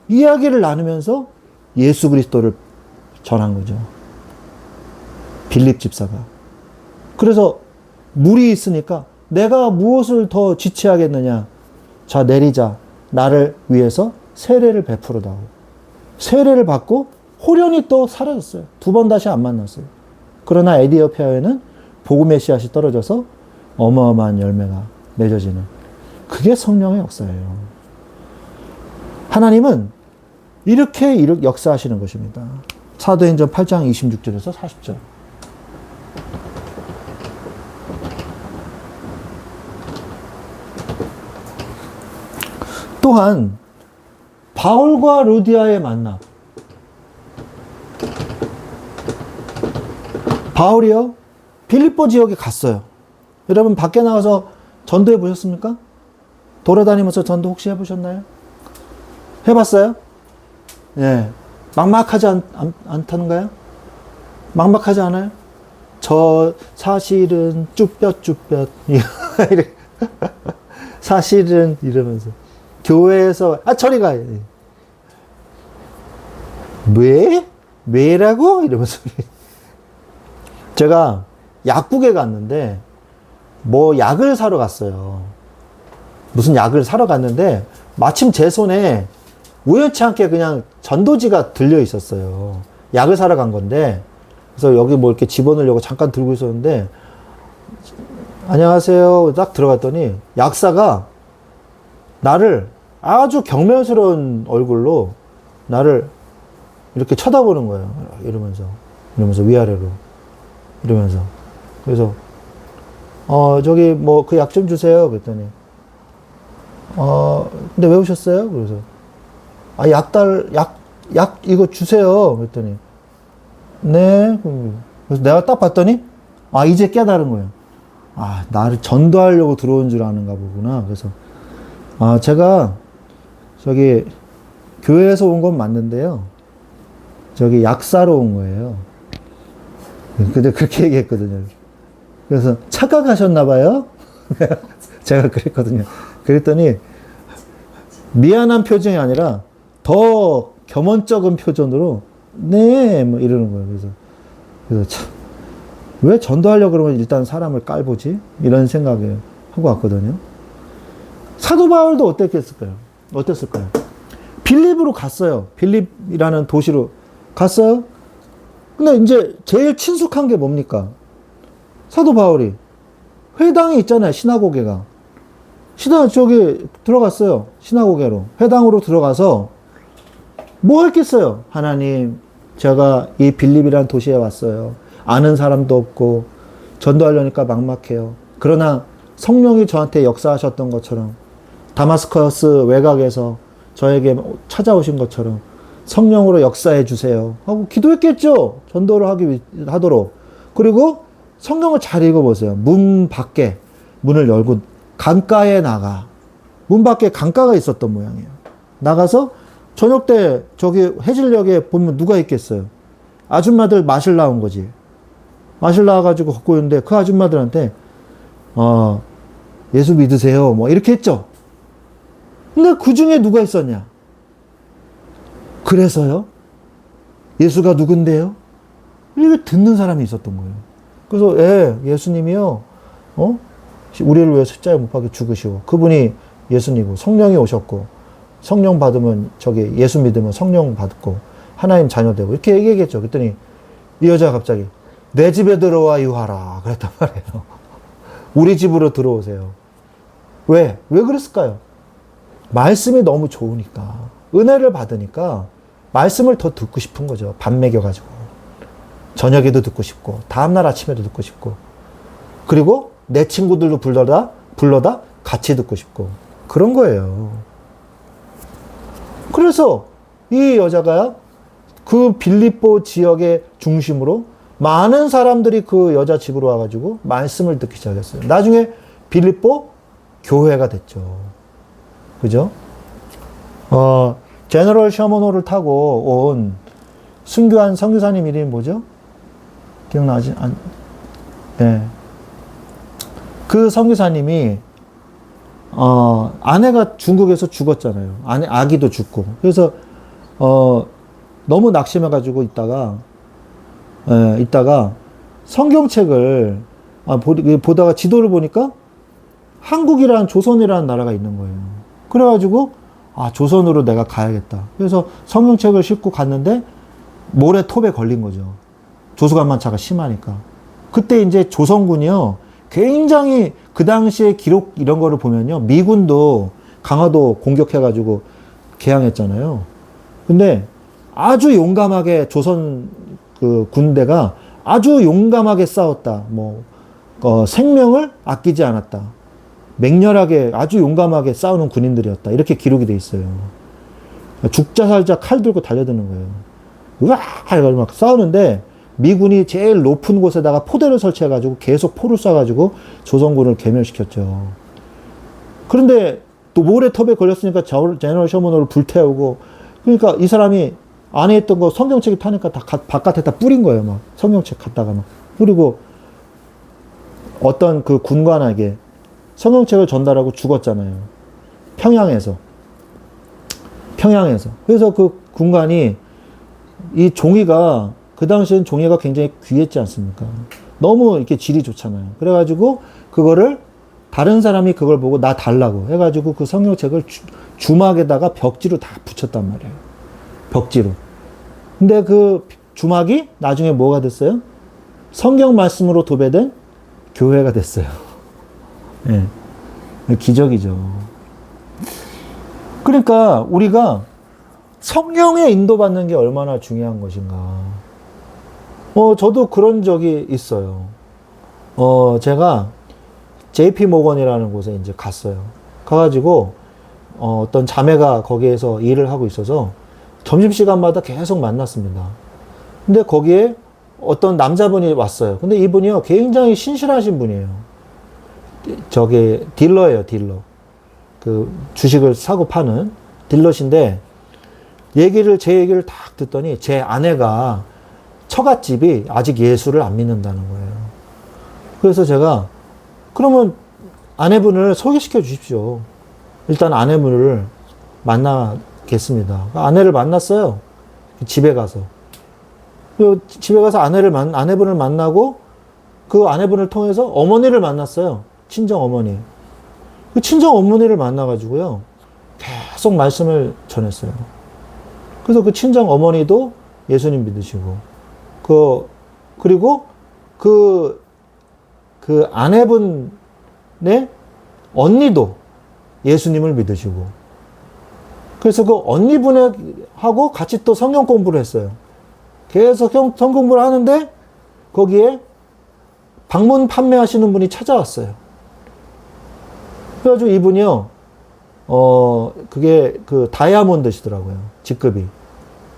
이야기를 나누면서 예수 그리스도를 전한 거죠. 빌립 집사가. 그래서 물이 있으니까 내가 무엇을 더 지체하겠느냐. 자, 내리자. 나를 위해서 세례를 베풀어다오. 세례를 받고 호련히 또 사라졌어요. 두 번 다시 안 만났어요. 그러나 에티오피아에는 복음의 씨앗이 떨어져서 어마어마한 열매가 맺어지는 그게 성령의 역사예요. 하나님은 이렇게 역사하시는 것입니다. 사도행전 8장 26절에서 40절. 또한 바울과 루디아의 만남. 바울이요, 빌립보 지역에 갔어요. 여러분 밖에 나가서 전도해 보셨습니까? 돌아다니면서 전도 혹시 해보셨나요? 해봤어요? 예. 막막하지 않다는가요? 막막하지 않아요? 저 사실은 쭈뼛쭈뼛 사실은 이러면서 교회에서 저리 가. 왜라고? 이러면서 제가 약국에 갔는데 뭐 약을 사러 갔어요. 무슨 약을 사러 갔는데 마침 제 손에 우연치 않게 그냥 전도지가 들려 있었어요. 약을 사러 간 건데 그래서 여기 뭐 이렇게 집어넣으려고 잠깐 들고 있었는데 안녕하세요. 딱 들어갔더니 약사가 나를 아주 경멸스러운 얼굴로 나를 이렇게 쳐다보는 거예요. 이러면서 위아래로 이러면서. 그래서 저기 뭐 그 약 좀 주세요. 그랬더니 근데 왜 오셨어요? 그래서 약 이거 주세요. 그랬더니 네. 그래서 내가 딱 봤더니 이제 깨달은 거예요. 나를 전도하려고 들어온 줄 아는가 보구나. 그래서 제가 저기 교회에서 온 건 맞는데요. 저기 약사로 온 거예요. 근데 그렇게 얘기했거든요. 그래서 착각하셨나 봐요. 제가 그랬거든요. 그랬더니 미안한 표정이 아니라 더 겸언쩍은 표정으로 네, 뭐 이러는 거예요. 그래서 참, 왜 전도하려고 그러면 일단 사람을 깔보지? 이런 생각을 하고 왔거든요. 사도 바울도 어땠을까요? 빌립으로 갔어요. 빌립이라는 도시로 갔어요. 근데 이제 제일 친숙한 게 뭡니까? 사도 바울이 회당이 있잖아요. 시나고게가. 저기 들어갔어요. 시나고게로. 회당으로 들어가서 뭐 했겠어요? 하나님, 제가 이 빌립이라는 도시에 왔어요. 아는 사람도 없고 전도하려니까 막막해요. 그러나 성령이 저한테 역사하셨던 것처럼 다마스커스 외곽에서 저에게 찾아오신 것처럼 성령으로 역사해 주세요 하고 기도했겠죠. 전도를 하도록. 그리고 성경을 잘 읽어보세요. 문 밖에 문을 열고 강가에 나가. 문 밖에 강가가 있었던 모양이에요. 나가서 저녁 때 저기 해질녘에 보면 누가 있겠어요? 아줌마들 마실 나온 거지. 마실 나와가지고 걷고 있는데 그 아줌마들한테 예수 믿으세요 뭐 이렇게 했죠. 근데 그 중에 누가 있었냐? 그래서요? 예수가 누군데요? 이렇게 듣는 사람이 있었던 거예요. 그래서 예수님이요. 우리를 위해 십자가에 못 박혀 죽으시고 그분이 예수님이고 성령이 오셨고 성령 받으면 예수 믿으면 성령 받고 하나님 자녀 되고 이렇게 얘기했죠. 그랬더니 이 여자가 갑자기 내 집에 들어와 유하라 그랬단 말이에요. 우리 집으로 들어오세요. 왜 그랬을까요? 말씀이 너무 좋으니까 은혜를 받으니까 말씀을 더 듣고 싶은 거죠. 밥 먹여가지고 저녁에도 듣고 싶고 다음날 아침에도 듣고 싶고 그리고 내 친구들도 불러다 같이 듣고 싶고 그런 거예요. 그래서 이 여자가 그 빌립보 지역의 중심으로 많은 사람들이 그 여자 집으로 와가지고 말씀을 듣기 시작했어요. 나중에 빌립보 교회가 됐죠. 그죠? 제너럴 셔먼호를 타고 온 순교한 선교사님 이름이 뭐죠? 기억나지? 네. 그 선교사님이 아내가 중국에서 죽었잖아요. 아기도 죽고. 그래서 너무 낙심해가지고 있다가 성경책을 보다가 지도를 보니까 한국이란 조선이라는 나라가 있는 거예요. 그래가지고 조선으로 내가 가야겠다. 그래서 성경책을 싣고 갔는데 모래 톱에 걸린 거죠. 조수간만차가 심하니까. 그때 이제 조선군이요. 굉장히 그 당시에 기록 이런 거를 보면요. 미군도 강화도 공격해가지고 개항했잖아요. 근데 아주 용감하게 조선 그 군대가 아주 용감하게 싸웠다. 생명을 아끼지 않았다. 맹렬하게 아주 용감하게 싸우는 군인들이었다. 이렇게 기록이 돼 있어요. 죽자 살자 칼 들고 달려드는 거예요. 으아! 막 싸우는데 미군이 제일 높은 곳에다가 포대를 설치해가지고 계속 포를 쏴가지고 조선군을 괴멸시켰죠. 그런데 또 모래톱에 걸렸으니까 제너럴 셔먼호를 불태우고 그러니까 이 사람이 안에 있던 거 성경책이 타니까 다 바깥에다 뿌린 거예요. 막 성경책 갖다가 막 뿌리고 어떤 그 군관에게 성경책을 전달하고 죽었잖아요. 평양에서. 그래서 그 군관이 이 종이가 그 당시엔 종이가 굉장히 귀했지 않습니까? 너무 이렇게 질이 좋잖아요. 그래가지고 그거를 다른 사람이 그걸 보고 나 달라고 해가지고 그 성경책을 주막에다가 벽지로 다 붙였단 말이에요. 벽지로. 근데 그 주막이 나중에 뭐가 됐어요? 성경 말씀으로 도배된 교회가 됐어요. 예. 기적이죠. 그러니까 우리가 성령의 인도받는 게 얼마나 중요한 것인가. 저도 그런 적이 있어요. 제가 JP 모건이라는 곳에 이제 갔어요. 가가지고, 어떤 자매가 거기에서 일을 하고 있어서 점심시간마다 계속 만났습니다. 근데 거기에 어떤 남자분이 왔어요. 근데 이분이요, 굉장히 신실하신 분이에요. 딜러예요, 딜러. 그 주식을 사고 파는 딜러신데, 제 얘기를 딱 듣더니 제 아내가 처갓집이 아직 예수를 안 믿는다는 거예요. 그래서 제가 그러면 아내분을 소개시켜 주십시오. 일단 아내분을 만나게 겠습니다. 아내를 만났어요. 집에 가서. 집에 가서 아내분을 만나고 그 아내분을 통해서 어머니를 만났어요. 친정 어머니. 그 친정 어머니를 만나가지고요. 계속 말씀을 전했어요. 그래서 그 친정 어머니도 예수님 믿으시고, 그리고 그 아내분의 언니도 예수님을 믿으시고, 그래서 그 언니분하고 같이 또 성경 공부를 했어요. 계속 성경 공부를 하는데, 거기에 방문 판매하시는 분이 찾아왔어요. 그래가지고 이분이요, 그게 그 다이아몬드시더라고요. 직급이.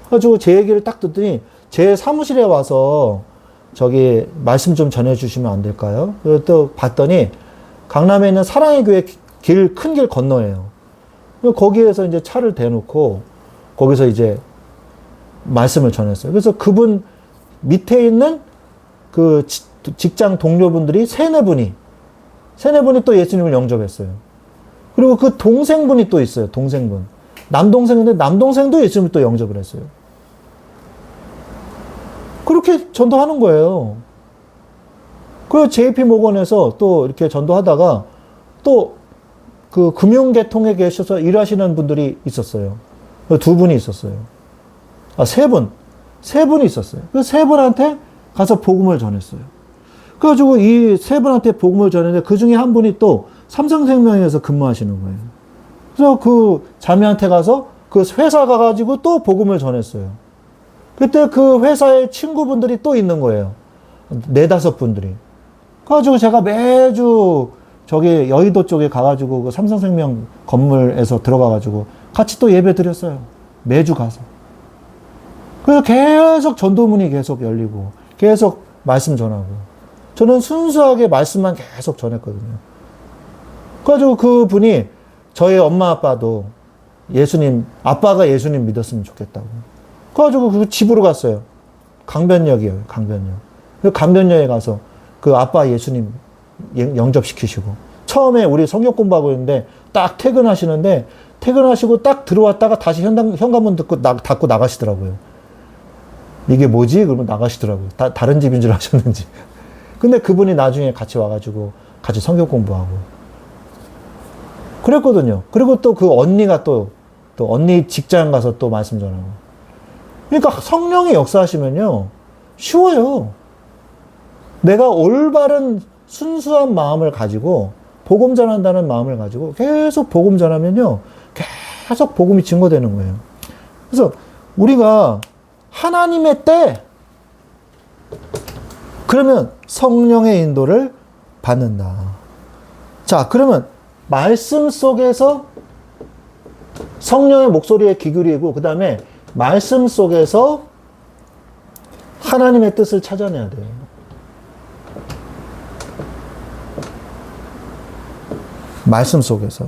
그래가지고 제 얘기를 딱 듣더니 제 사무실에 와서 저기 말씀 좀 전해주시면 안 될까요? 그리고 또 봤더니 강남에 있는 사랑의 교회 큰 길 건너예요. 거기에서 이제 차를 대놓고 거기서 이제 말씀을 전했어요. 그래서 그분 밑에 있는 그 직장 동료분들이 세네 분이 또 예수님을 영접했어요. 그리고 그 동생분이 또 있어요. 동생분. 남동생인데 남동생도 예수님을 또 영접을 했어요. 그렇게 전도하는 거예요. 그리고 JP모건에서 또 이렇게 전도하다가 또 그 금융계통에 계셔서 일하시는 분들이 있었어요. 두 분이 있었어요. 세 분이 있었어요. 그 세 분한테 가서 복음을 전했어요. 그래가지고 이 세 분한테 복음을 전했는데 그 중에 한 분이 또 삼성생명에서 근무하시는 거예요. 그래서 그 자매한테 가서 그 회사 가가지고 또 복음을 전했어요. 그때 그 회사의 친구분들이 또 있는 거예요. 4-5 분들이. 그래가지고 제가 매주 저기 여의도 쪽에 가가지고 그 삼성생명 건물에서 들어가가지고 같이 또 예배 드렸어요. 매주 가서. 그래서 계속 전도문이 계속 열리고 계속 말씀 전하고 저는 순수하게 말씀만 계속 전했거든요. 그래가지고 그 분이 저희 엄마 아빠도 아빠가 예수님 믿었으면 좋겠다고. 그래가지고 그 집으로 갔어요. 강변역이에요, 강변역. 그 강변역에 가서 그 아빠 예수님 영접시키시고. 처음에 우리 성경 공부하고 있는데 딱 퇴근하시는데 퇴근하시고 딱 들어왔다가 다시 현관문 닫고 나가시더라고요. 이게 뭐지? 그러면 나가시더라고요. 다른 집인 줄 아셨는지. 근데 그분이 나중에 같이 와가지고 같이 성경 공부하고. 그랬거든요. 그리고 또 그 언니가 또 언니 직장 가서 또 말씀 전하고. 그러니까 성령이 역사하시면요. 쉬워요. 내가 올바른 순수한 마음을 가지고 복음 전한다는 마음을 가지고 계속 복음 전하면요. 계속 복음이 증거되는 거예요. 그래서 우리가 하나님의 때 그러면 성령의 인도를 받는다. 자, 그러면 말씀 속에서 성령의 목소리에 귀 기울이고 그 다음에 말씀 속에서 하나님의 뜻을 찾아내야 돼요. 말씀 속에서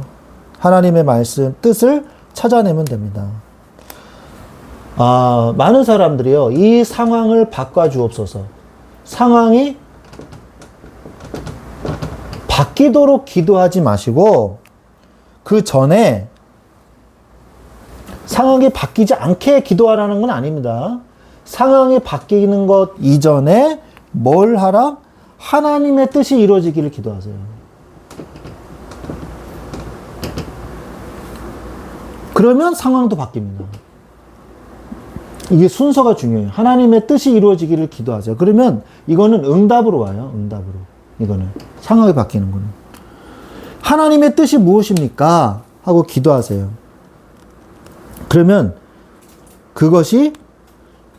하나님의 말씀, 뜻을 찾아내면 됩니다. 많은 사람들이요, 이 상황을 바꿔주옵소서. 상황이 바뀌도록 기도하지 마시고, 그 전에 상황이 바뀌지 않게 기도하라는 건 아닙니다. 상황이 바뀌는 것 이전에 뭘 하라? 하나님의 뜻이 이루어지기를 기도하세요. 그러면 상황도 바뀝니다. 이게 순서가 중요해요. 하나님의 뜻이 이루어지기를 기도하세요. 그러면 이거는 응답으로 와요. 응답으로. 이거는. 상황이 바뀌는 거는. 하나님의 뜻이 무엇입니까? 하고 기도하세요. 그러면 그것이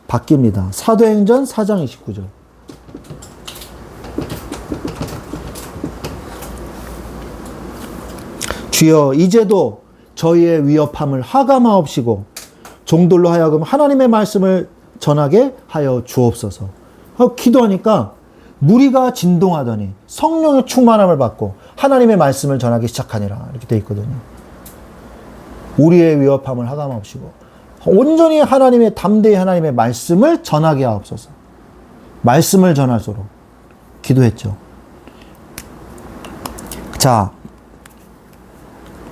바뀝니다. 사도행전 4장 29절. 주여 이제도 저희의 위협함을 하감하옵시고 종들로 하여금 하나님의 말씀을 전하게 하여 주옵소서. 기도하니까 무리가 진동하더니 성령의 충만함을 받고 하나님의 말씀을 전하기 시작하니라. 이렇게 되어 있거든요. 우리의 위협함을 하감하옵시고 온전히 하나님의 담대히 하나님의 말씀을 전하게 하옵소서. 말씀을 전할수록 기도했죠. 자,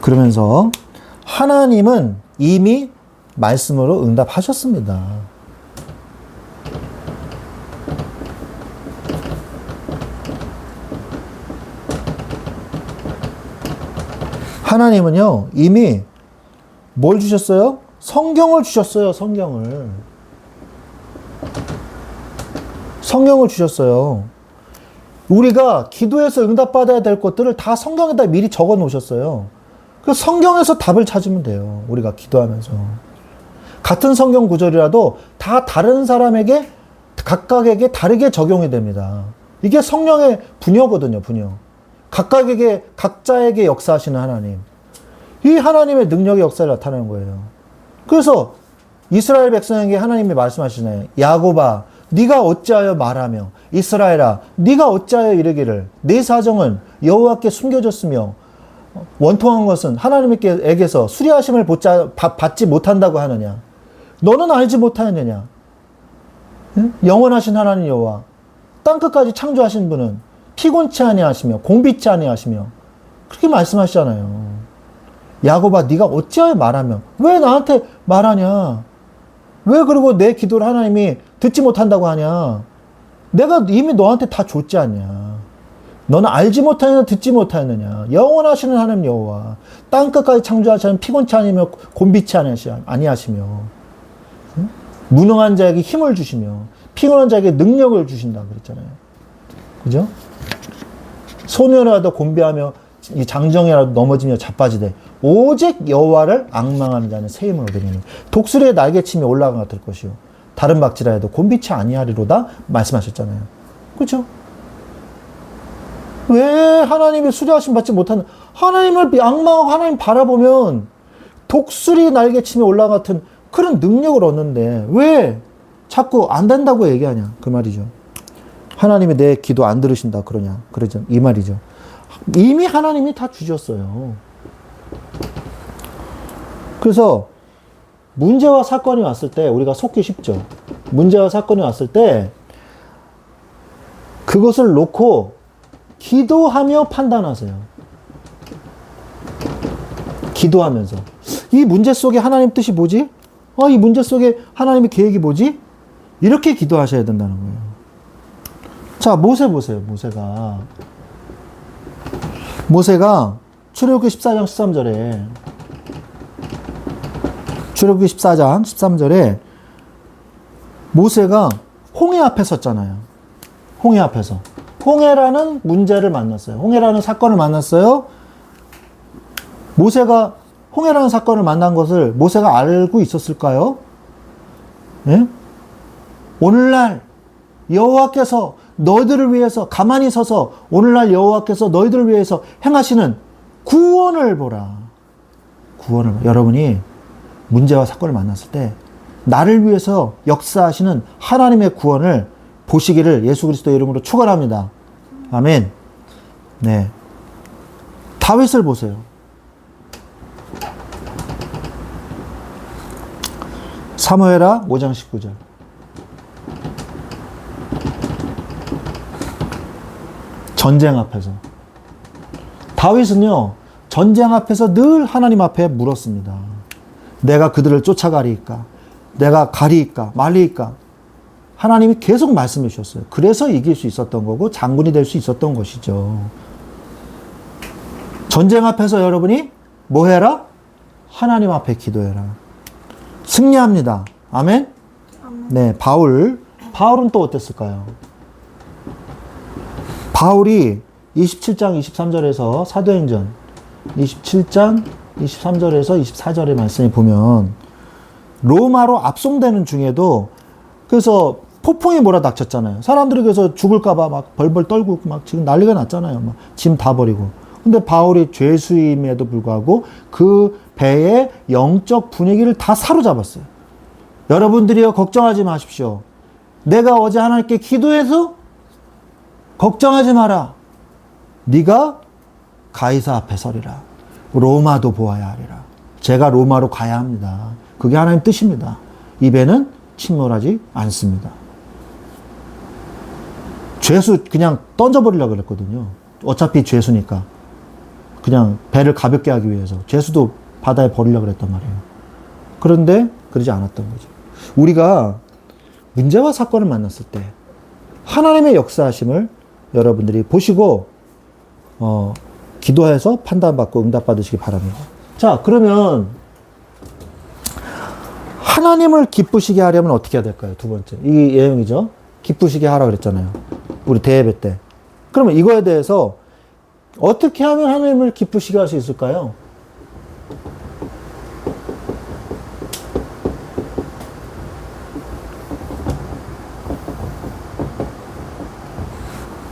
그러면서 하나님은 이미 말씀으로 응답하셨습니다. 하나님은요, 이미 뭘 주셨어요? 성경을 주셨어요, 성경을. 성경을 주셨어요. 우리가 기도해서 응답받아야 될 것들을 다 성경에다 미리 적어 놓으셨어요. 그 성경에서 답을 찾으면 돼요. 우리가 기도하면서. 같은 성경 구절이라도 다 다른 사람에게, 각각에게 다르게 적용이 됩니다. 이게 성령의 분여거든요, 분여. 각자에게 역사하시는 하나님. 이 하나님의 능력의 역사를 나타내는 거예요. 그래서 이스라엘 백성에게 하나님이 말씀하시나요? 야곱아, 네가 어찌하여 말하며, 이스라엘아, 네가 어찌하여 이르기를, 네 사정은 여호와께 숨겨졌으며 원통한 것은 하나님께서 수리하심을 받지 못한다고 하느냐? 너는 알지 못하였느냐? 응? 영원하신 하나님 여호와, 땅끝까지 창조하신 분은 피곤치 아니하시며 공비치 아니하시며, 그렇게 말씀하시잖아요. 야곱아, 네가 어찌하여 말하며, 왜 나한테 말하냐? 왜 그리고 내 기도를 하나님이 듣지 못한다고 하냐? 내가 이미 너한테 다 줬지 않냐? 너는 알지 못하느냐, 듣지 못하느냐? 영원하시는 하나님 여호와, 땅끝까지 창조하시는 피곤치 아니며 곤비치 아니하시며, 응? 무능한 자에게 힘을 주시며 피곤한 자에게 능력을 주신다 그랬잖아요. 그죠? 소년이라도 곤비하며 이 장정이라도 넘어지며 자빠지되 오직 여호와를 앙망하는 자는 새 힘을 얻으리니 독수리의 날개침이 올라간 것 같을 것이요 다른 박지라 해도 곤비치 아니하리로다 말씀하셨잖아요. 그렇죠? 왜 하나님이 수리하심 받지 못하는, 하나님을 앙망하고 하나님 바라보면 독수리 날개침이 올라간 같은 그런 능력을 얻는데 왜 자꾸 안 된다고 얘기하냐 그 말이죠. 하나님이 내 기도 안 들으신다 그러냐, 그러죠. 이 말이죠. 이미 하나님이 다 주셨어요. 그래서 문제와 사건이 왔을 때 우리가 속기 쉽죠. 문제와 사건이 왔을 때 그것을 놓고 기도하며 판단하세요. 기도하면서 이 문제 속에 하나님 뜻이 뭐지? 이 문제 속에 하나님의 계획이 뭐지? 이렇게 기도하셔야 된다는 거예요. 자, 모세 보세요. 모세가 출애굽기 14장 13절에 출애굽기 14장 13절에 모세가 홍해 앞에 섰잖아요. 홍해 앞에서. 홍해라는 문제를 만났어요. 홍해라는 사건을 만났어요. 모세가 홍해라는 사건을 만난 것을 모세가 알고 있었을까요? 예? 오늘날 여호와께서 너희들을 위해서 가만히 서서 오늘날 여호와께서 너희들을 위해서 행하시는 구원을 보라. 여러분이 문제와 사건을 만났을 때 나를 위해서 역사하시는 하나님의 구원을 보시기를 예수 그리스도의 이름으로 축원합니다. 아멘. 네. 다윗을 보세요. 사무엘하 5장 19절. 전쟁 앞에서. 다윗은요, 전쟁 앞에서 늘 하나님 앞에 물었습니다. 내가 그들을 쫓아가리이까? 내가 가리이까? 말리이까? 하나님이 계속 말씀해 주셨어요. 그래서 이길 수 있었던 거고 장군이 될 수 있었던 것이죠. 전쟁 앞에서 여러분이 뭐 해라? 하나님 앞에 기도해라. 승리합니다. 아멘? 네, 바울은 또 어땠을까요? 바울이 27장 23절에서 사도행전 27장 23절에서 24절의 말씀에 보면 로마로 압송되는 중에도 그래서 폭풍이 몰아닥쳤잖아요. 사람들이 그래서 죽을까봐 막 벌벌 떨고 막 지금 난리가 났잖아요. 막 짐 다 버리고. 근데 바울이 죄수임에도 불구하고 그 배의 영적 분위기를 다 사로잡았어요. 여러분들이요, 걱정하지 마십시오. 내가 어제 하나님께 기도해서 걱정하지 마라. 네가 가이사 앞에 서리라. 로마도 보아야 하리라. 제가 로마로 가야 합니다. 그게 하나님 뜻입니다. 이 배는 침몰하지 않습니다. 죄수 그냥 던져버리려고 그랬거든요. 어차피 죄수니까. 그냥 배를 가볍게 하기 위해서. 죄수도 바다에 버리려고 그랬단 말이에요. 그런데 그러지 않았던 거죠. 우리가 문제와 사건을 만났을 때 하나님의 역사하심을 여러분들이 보시고 기도해서 판단받고 응답받으시기 바랍니다. 자, 그러면 하나님을 기쁘시게 하려면 어떻게 해야 될까요? 두 번째. 이 내용이죠. 기쁘시게 하라 그랬잖아요. 우리 대예배 때. 그러면 이거에 대해서 어떻게 하면 하나님을 기쁘시게 할 수 있을까요?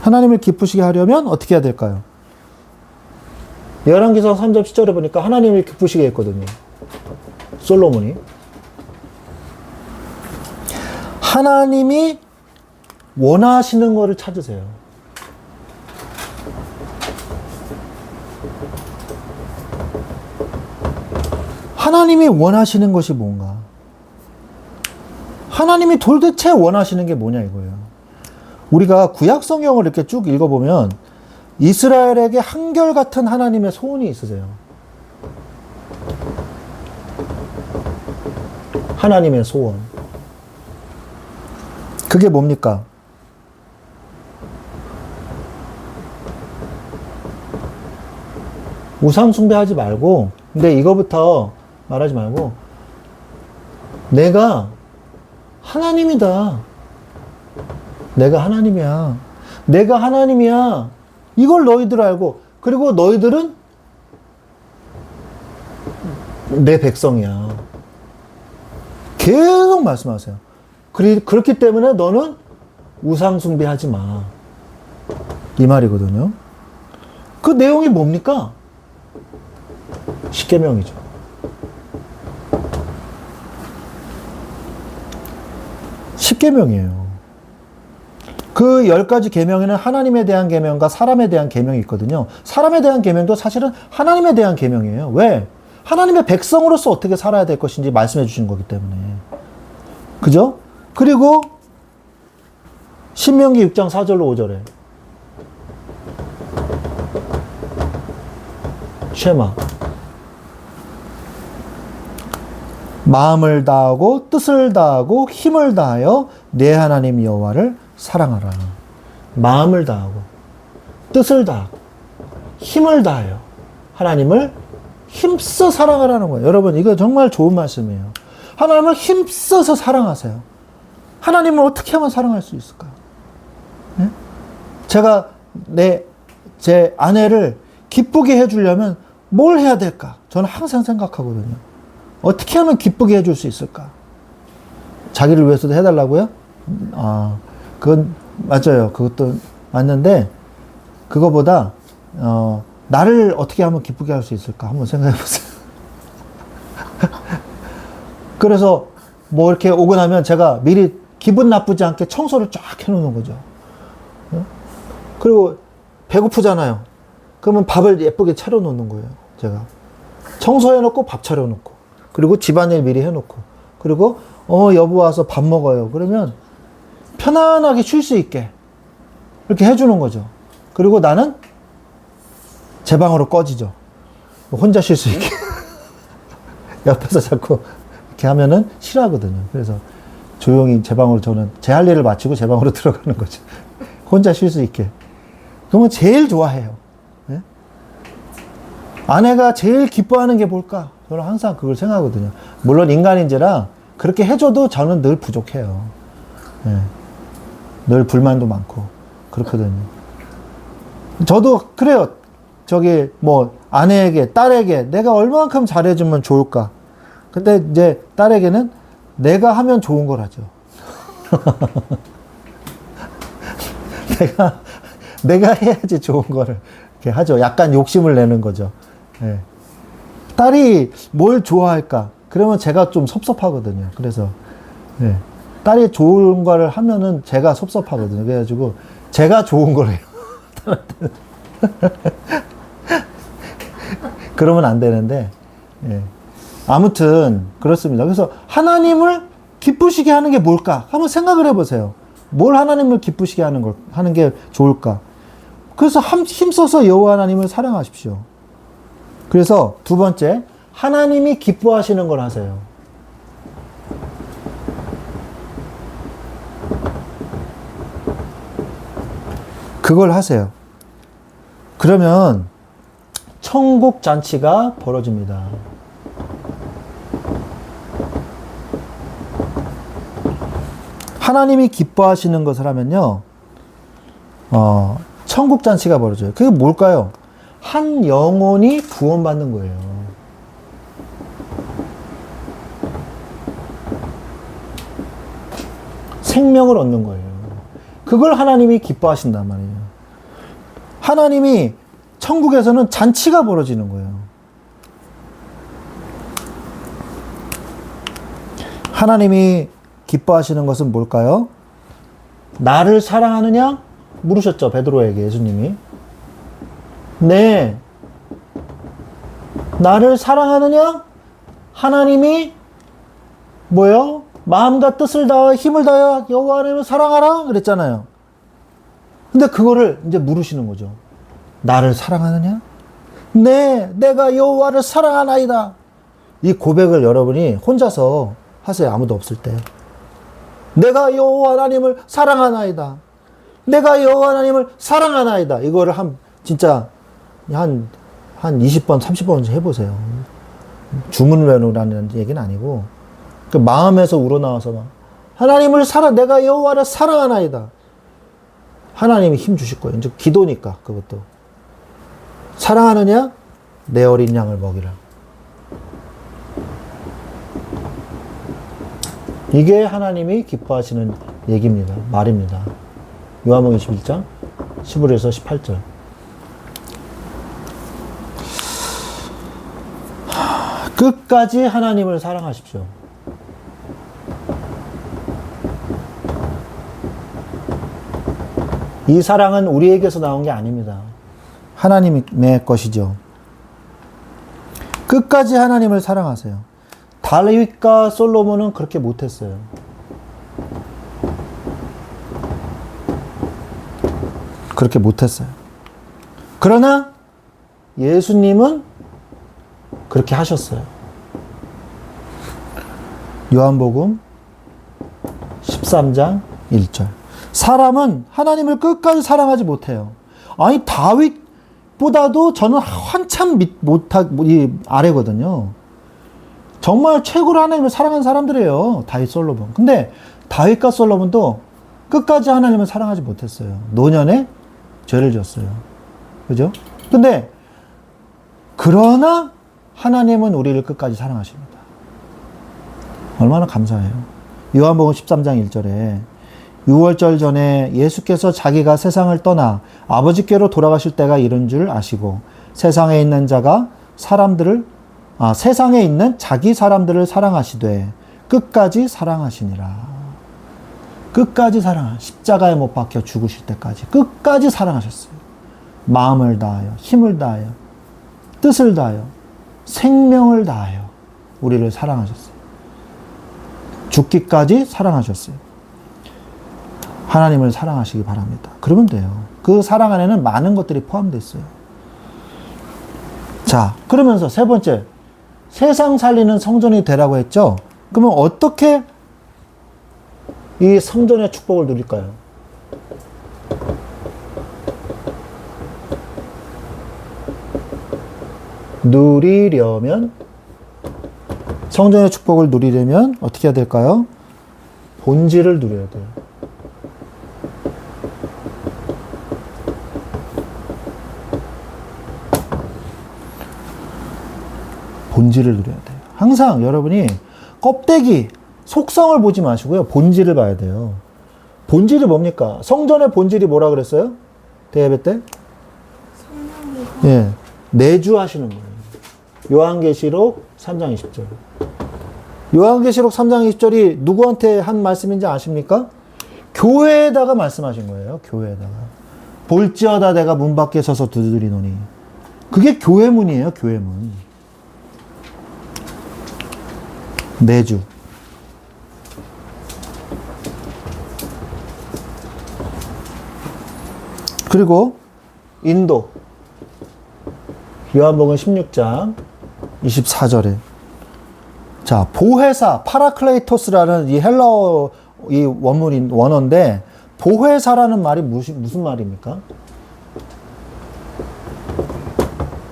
하나님을 기쁘시게 하려면 어떻게 해야 될까요? 열왕기상 3장 10절에 보니까 하나님을 기쁘시게 했거든요. 솔로몬이. 하나님이 원하시는 것을 찾으세요. 하나님이 원하시는 것이 뭔가? 하나님이 도대체 원하시는 게 뭐냐 이거예요. 우리가 구약 성경을 이렇게 쭉 읽어보면 이스라엘에게 한결같은 하나님의 소원이 있으세요. 하나님의 소원. 그게 뭡니까? 우상 숭배하지 말고, 근데 이거부터 말하지 말고, 내가 하나님이다. 내가 하나님이야. 내가 하나님이야. 이걸 너희들 알고, 그리고 너희들은 내 백성이야. 계속 말씀하세요. 그렇기 때문에 너는 우상 숭배하지 마. 이 말이거든요. 그 내용이 뭡니까? 십계명이죠. 십계명이에요. 그 10가지 계명에는 하나님에 대한 계명과 사람에 대한 계명이 있거든요. 사람에 대한 계명도 사실은 하나님에 대한 계명이에요. 왜? 하나님의 백성으로서 어떻게 살아야 될 것인지 말씀해 주신 거기 때문에. 그죠? 그리고 신명기 6장 4절로 5절에 쉐마, 마음을 다하고 뜻을 다하고 힘을 다하여 내 하나님 여호와를 사랑하라. 마음을 다하고 뜻을 다하고 힘을 다하여 하나님을 힘써 사랑하라는 거예요. 여러분, 이거 정말 좋은 말씀이에요. 하나님을 힘써서 사랑하세요. 하나님을 어떻게 하면 사랑할 수 있을까요? 네? 제가 제 아내를 기쁘게 해주려면 뭘 해야 될까? 저는 항상 생각하거든요. 어떻게 하면 기쁘게 해줄 수 있을까? 자기를 위해서도 해달라고요? 그건 맞아요. 그것도 맞는데, 그거보다, 나를 어떻게 하면 기쁘게 할 수 있을까? 한번 생각해 보세요. 그래서, 뭐 이렇게 오고 나면 제가 미리 기분 나쁘지 않게 청소를 쫙 해놓는 거죠. 그리고 배고프잖아요. 그러면 밥을 예쁘게 차려놓는 거예요. 제가. 청소해놓고 밥 차려놓고. 그리고 집안일 미리 해놓고. 그리고, 여보 와서 밥 먹어요. 그러면 편안하게 쉴 수 있게. 이렇게 해주는 거죠. 그리고 나는 제 방으로 꺼지죠. 혼자 쉴 수 있게. 옆에서 자꾸 이렇게 하면은 싫어하거든요. 그래서 조용히 제 방으로 저는 제 할 일을 마치고 제 방으로 들어가는 거죠. 혼자 쉴 수 있게. 그러면 제일 좋아해요. 네? 아내가 제일 기뻐하는 게 뭘까? 저는 항상 그걸 생각하거든요. 물론 인간인지라 그렇게 해줘도 저는 늘 부족해요. 네. 늘 불만도 많고 그렇거든요. 저도 그래요. 아내에게, 딸에게 내가 얼만큼 잘해주면 좋을까? 근데 이제 딸에게는 내가 하면 좋은 걸 하죠. 내가 해야지 좋은 거를 이렇게 하죠. 약간 욕심을 내는 거죠. 네. 딸이 뭘 좋아할까? 그러면 제가 좀 섭섭하거든요. 그래서, 네. 딸이 좋은 거를 하면은 제가 섭섭하거든요. 그래가지고, 제가 좋은 걸 해요. 그러면 안 되는데, 예. 아무튼, 그렇습니다. 그래서 하나님을 기쁘시게 하는 게 뭘까? 한번 생각을 해보세요. 뭘 하나님을 기쁘시게 하는 게 좋을까? 그래서 힘써서 여호와 하나님을 사랑하십시오. 그래서 두 번째, 하나님이 기뻐하시는 걸 하세요. 그걸 하세요. 그러면 천국 잔치가 벌어집니다. 하나님이 기뻐하시는 것을 하면요, 천국 잔치가 벌어져요. 그게 뭘까요? 한 영혼이 구원받는 거예요. 생명을 얻는 거예요. 그걸 하나님이 기뻐하신단 말이에요. 하나님이 천국에서는 잔치가 벌어지는 거예요. 하나님이 기뻐하시는 것은 뭘까요? 나를 사랑하느냐? 물으셨죠, 베드로에게 예수님이. 네. 나를 사랑하느냐? 하나님이 뭐요? 마음과 뜻을 다하여 힘을 다하여 여호와 하나님을 사랑하라 그랬잖아요. 근데 그거를 이제 물으시는 거죠. 나를 사랑하느냐? 네, 내가 여호와를 사랑하나이다. 이 고백을 여러분이 혼자서 하세요. 아무도 없을 때. 내가 여호와 하나님을 사랑하나이다. 내가 여호와 하나님을 사랑하나이다. 이거를 진짜 한 20번, 30번 해보세요. 주문을 외우라는 얘기는 아니고, 그 마음에서 우러나와서 막, 내가 여호와를 사랑하나이다. 하나님이 힘 주실 거예요. 이제 기도니까, 그것도. 사랑하느냐? 내 어린 양을 먹이라. 이게 하나님이 기뻐하시는 얘기입니다. 말입니다. 요한복음 21장 15절에서 18절. 끝까지 하나님을 사랑하십시오. 이 사랑은 우리에게서 나온 게 아닙니다. 하나님의 것이죠. 끝까지 하나님을 사랑하세요. 다윗과 솔로몬은 그렇게 못했어요. 그렇게 못했어요. 그러나 예수님은 그렇게 하셨어요. 요한복음 13장 1절. 사람은 하나님을 끝까지 사랑하지 못해요. 아니, 다윗보다도 저는 한참 아래거든요. 정말 최고로 하나님을 사랑하는 사람들이에요. 다윗, 솔로몬. 근데 다윗과 솔로몬도 끝까지 하나님을 사랑하지 못했어요. 노년에 죄를 지었어요. 그죠? 근데 그러나 하나님은 우리를 끝까지 사랑하십니다. 얼마나 감사해요. 요한복음 13장 1절에 6월절 전에 예수께서 자기가 세상을 떠나 아버지께로 돌아가실 때가 이른 줄 아시고 세상에 있는 세상에 있는 자기 사람들을 사랑하시되 끝까지 사랑하시니라. 끝까지 십자가에 못 박혀 죽으실 때까지 끝까지 사랑하셨어요. 마음을 다하여, 힘을 다하여, 뜻을 다하여, 생명을 다하여 우리를 사랑하셨어요. 죽기까지 사랑하셨어요. 하나님을 사랑하시기 바랍니다. 그러면 돼요. 그 사랑 안에는 많은 것들이 포함되어 있어요. 자, 그러면서 세 번째, 세상 살리는 성전이 되라고 했죠? 그러면 어떻게 이 성전의 축복을 누릴까요? 성전의 축복을 누리려면 어떻게 해야 될까요? 본질을 누려야 돼요. 본질을 누려야 돼요. 항상 여러분이 껍데기, 속성을 보지 마시고요. 본질을 봐야 돼요. 본질이 뭡니까? 성전의 본질이 뭐라 그랬어요? 대예배 때? 예, 내주하시는 거예요. 요한계시록 3장 20절. 요한계시록 3장 20절이 누구한테 한 말씀인지 아십니까? 교회에다가 말씀하신 거예요. 교회에다가. 볼지어다 내가 문 밖에 서서 두드리노니. 그게 교회문이에요. 교회문. 내주. 그리고 인도. 요한복음 16장 24절에. 자, 보혜사, 파라클레이토스라는 이 헬라어 이 원어인데, 보혜사라는 말이 무슨 말입니까?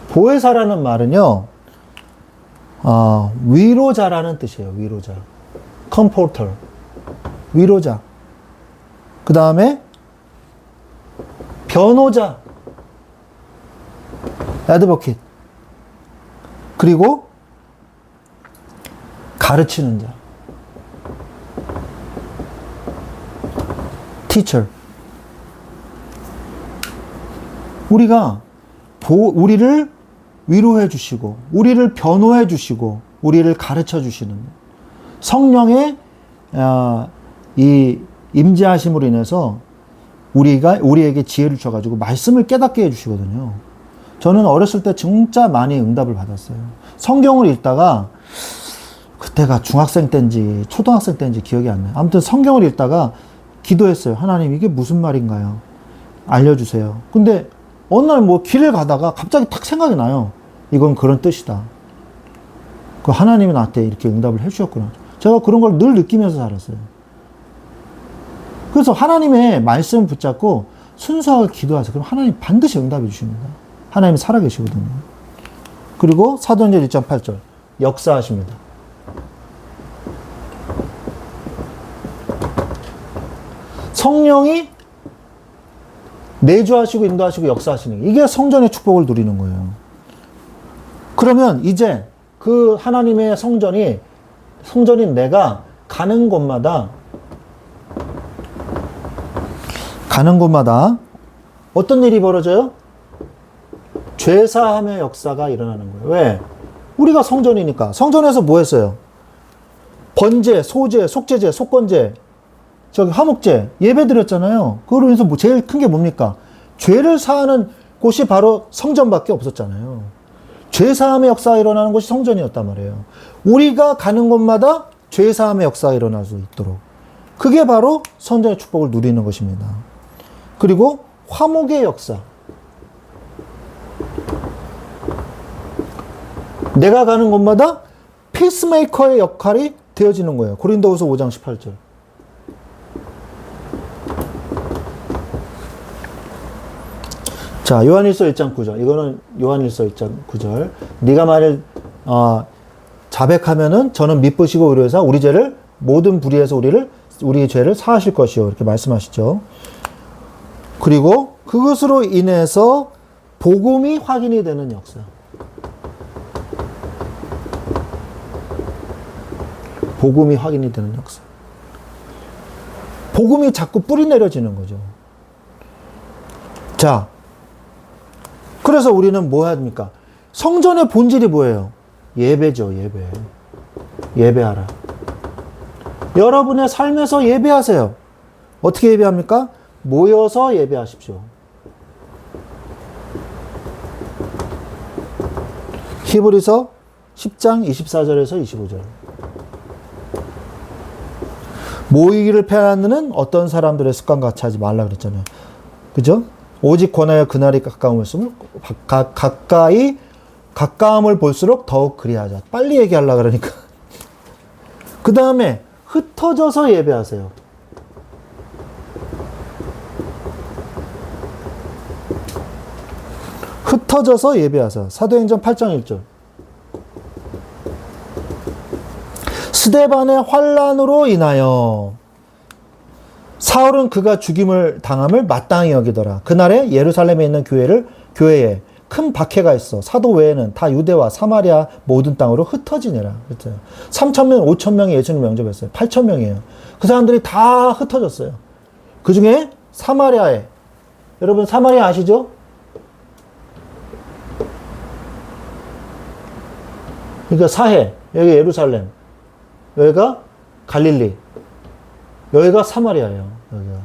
보혜사라는 말은요, 위로자라는 뜻이에요. 위로자. comforter. 위로자. 그 다음에 변호자. advocate. 그리고 가르치는 자. teacher. 우리가 우리를 위로해 주시고, 우리를 변호해 주시고, 우리를 가르쳐 주시는 성령의 이 임재하심으로 인해서 우리에게 지혜를 줘가지고 말씀을 깨닫게 해주시거든요. 저는 어렸을 때 진짜 많이 응답을 받았어요. 성경을 읽다가 그때가 중학생 때인지 초등학생 때인지 기억이 안 나요. 아무튼 성경을 읽다가 기도했어요. 하나님, 이게 무슨 말인가요? 알려주세요. 근데 어느 날 뭐 길을 가다가 갑자기 탁 생각이 나요. 이건 그런 뜻이다. 그 하나님이 나한테 이렇게 응답을 해주셨구나. 제가 그런 걸 늘 느끼면서 살았어요. 그래서 하나님의 말씀을 붙잡고 순수하게 기도하세요. 그럼 하나님 반드시 응답해 주십니다. 하나님이 살아계시거든요. 그리고 사도행전 1.8절 역사하십니다. 성령이 내주하시고 인도하시고 역사하시는 게 이게 성전의 축복을 누리는 거예요. 그러면 이제 그 하나님의 성전인 내가 가는 곳마다 어떤 일이 벌어져요? 죄사함의 역사가 일어나는 거예요. 왜? 우리가 성전이니까. 성전에서 뭐 했어요? 번제, 소제, 속죄제, 속건제, 화목제, 예배 드렸잖아요. 그걸로 인해서 제일 큰 게 뭡니까? 죄를 사하는 곳이 바로 성전밖에 없었잖아요. 죄사함의 역사가 일어나는 곳이 성전이었단 말이에요. 우리가 가는 곳마다 죄사함의 역사가 일어날 수 있도록. 그게 바로 성전의 축복을 누리는 것입니다. 그리고 화목의 역사. 내가 가는 곳마다 피스메이커의 역할이 되어지는 거예요. 고린도후서 5장 18절. 자, 요한일서 1장 9절. 이거는 요한일서 1장 9절. 네가 만일 자백하면은 저는 미쁘시고 의로해서 우리 죄를 모든 불의에서 우리의 죄를 사하실 것이요. 이렇게 말씀하시죠. 그리고 그것으로 인해서 복음이 확인이 되는 역사. 복음이 확인이 되는 역사. 복음이 자꾸 뿌리 내려지는 거죠. 자, 그래서 우리는 뭐 해야 됩니까? 성전의 본질이 뭐예요? 예배죠, 예배. 예배하라. 여러분의 삶에서 예배하세요. 어떻게 예배합니까? 모여서 예배하십시오. 히브리서 10장 24절에서 25절. 모이기를 패하는 어떤 사람들의 습관과 같이 하지 말라 그랬잖아요. 그죠? 오직 권하여 그날이 가까움을 가까움을 볼수록 더욱 그리하자. 빨리 얘기하려고 그러니까. 그 다음에 흩어져서 예배하세요. 흩어져서 예배하세요. 사도행전 8장 1절. 스데반의 환난으로 인하여 사울은 그가 죽임을 당함을 마땅히 여기더라. 그날에 예루살렘에 있는 교회에 큰 박해가 있어 사도 외에는 다 유대와 사마리아 모든 땅으로 흩어지니라. 그랬어요. 3,000명, 5,000명이 예수님 영접했어요. 8,000명이에요. 그 사람들이 다 흩어졌어요. 그 중에 사마리아에, 여러분 사마리아 아시죠? 그러니까 사해, 여기 예루살렘, 여기가 갈릴리, 여기가 사마리아예요. 여기가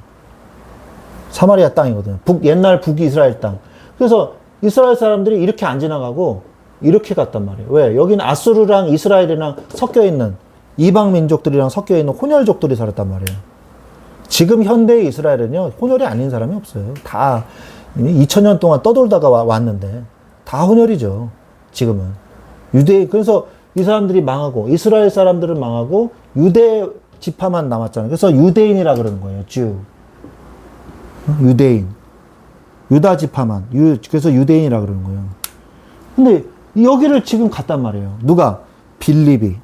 사마리아 땅이거든요. 옛날 북이스라엘 땅. 그래서 이스라엘 사람들이 이렇게 안 지나가고 이렇게 갔단 말이에요. 왜? 여기는 아수르랑 이스라엘이랑 섞여 있는 이방 민족들이랑 섞여 있는 혼혈족들이 살았단 말이에요. 지금 현대의 이스라엘은요, 혼혈이 아닌 사람이 없어요. 다 2000년 동안 떠돌다가 왔는데 다 혼혈이죠. 지금은. 그래서 이 사람들이 망하고 이스라엘 사람들은 망하고 유대 지파만 남았잖아요. 그래서 유대인이라 그러는 거예요. 주. 유대인. 유다 지파만. 그래서 유대인이라 그러는 거예요. 근데 여기를 지금 갔단 말이에요. 누가? 빌립이.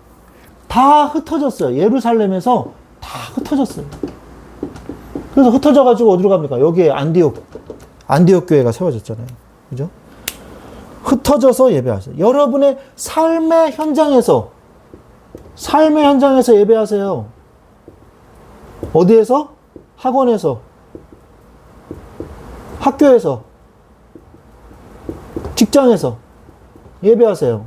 다 흩어졌어요. 예루살렘에서 다 흩어졌어요. 그래서 흩어져가지고 어디로 갑니까? 여기에 안디옥 교회가 세워졌잖아요. 그죠? 흩어져서 예배하세요. 여러분의 삶의 현장에서 예배하세요. 어디에서? 학원에서, 학교에서, 직장에서 예배하세요.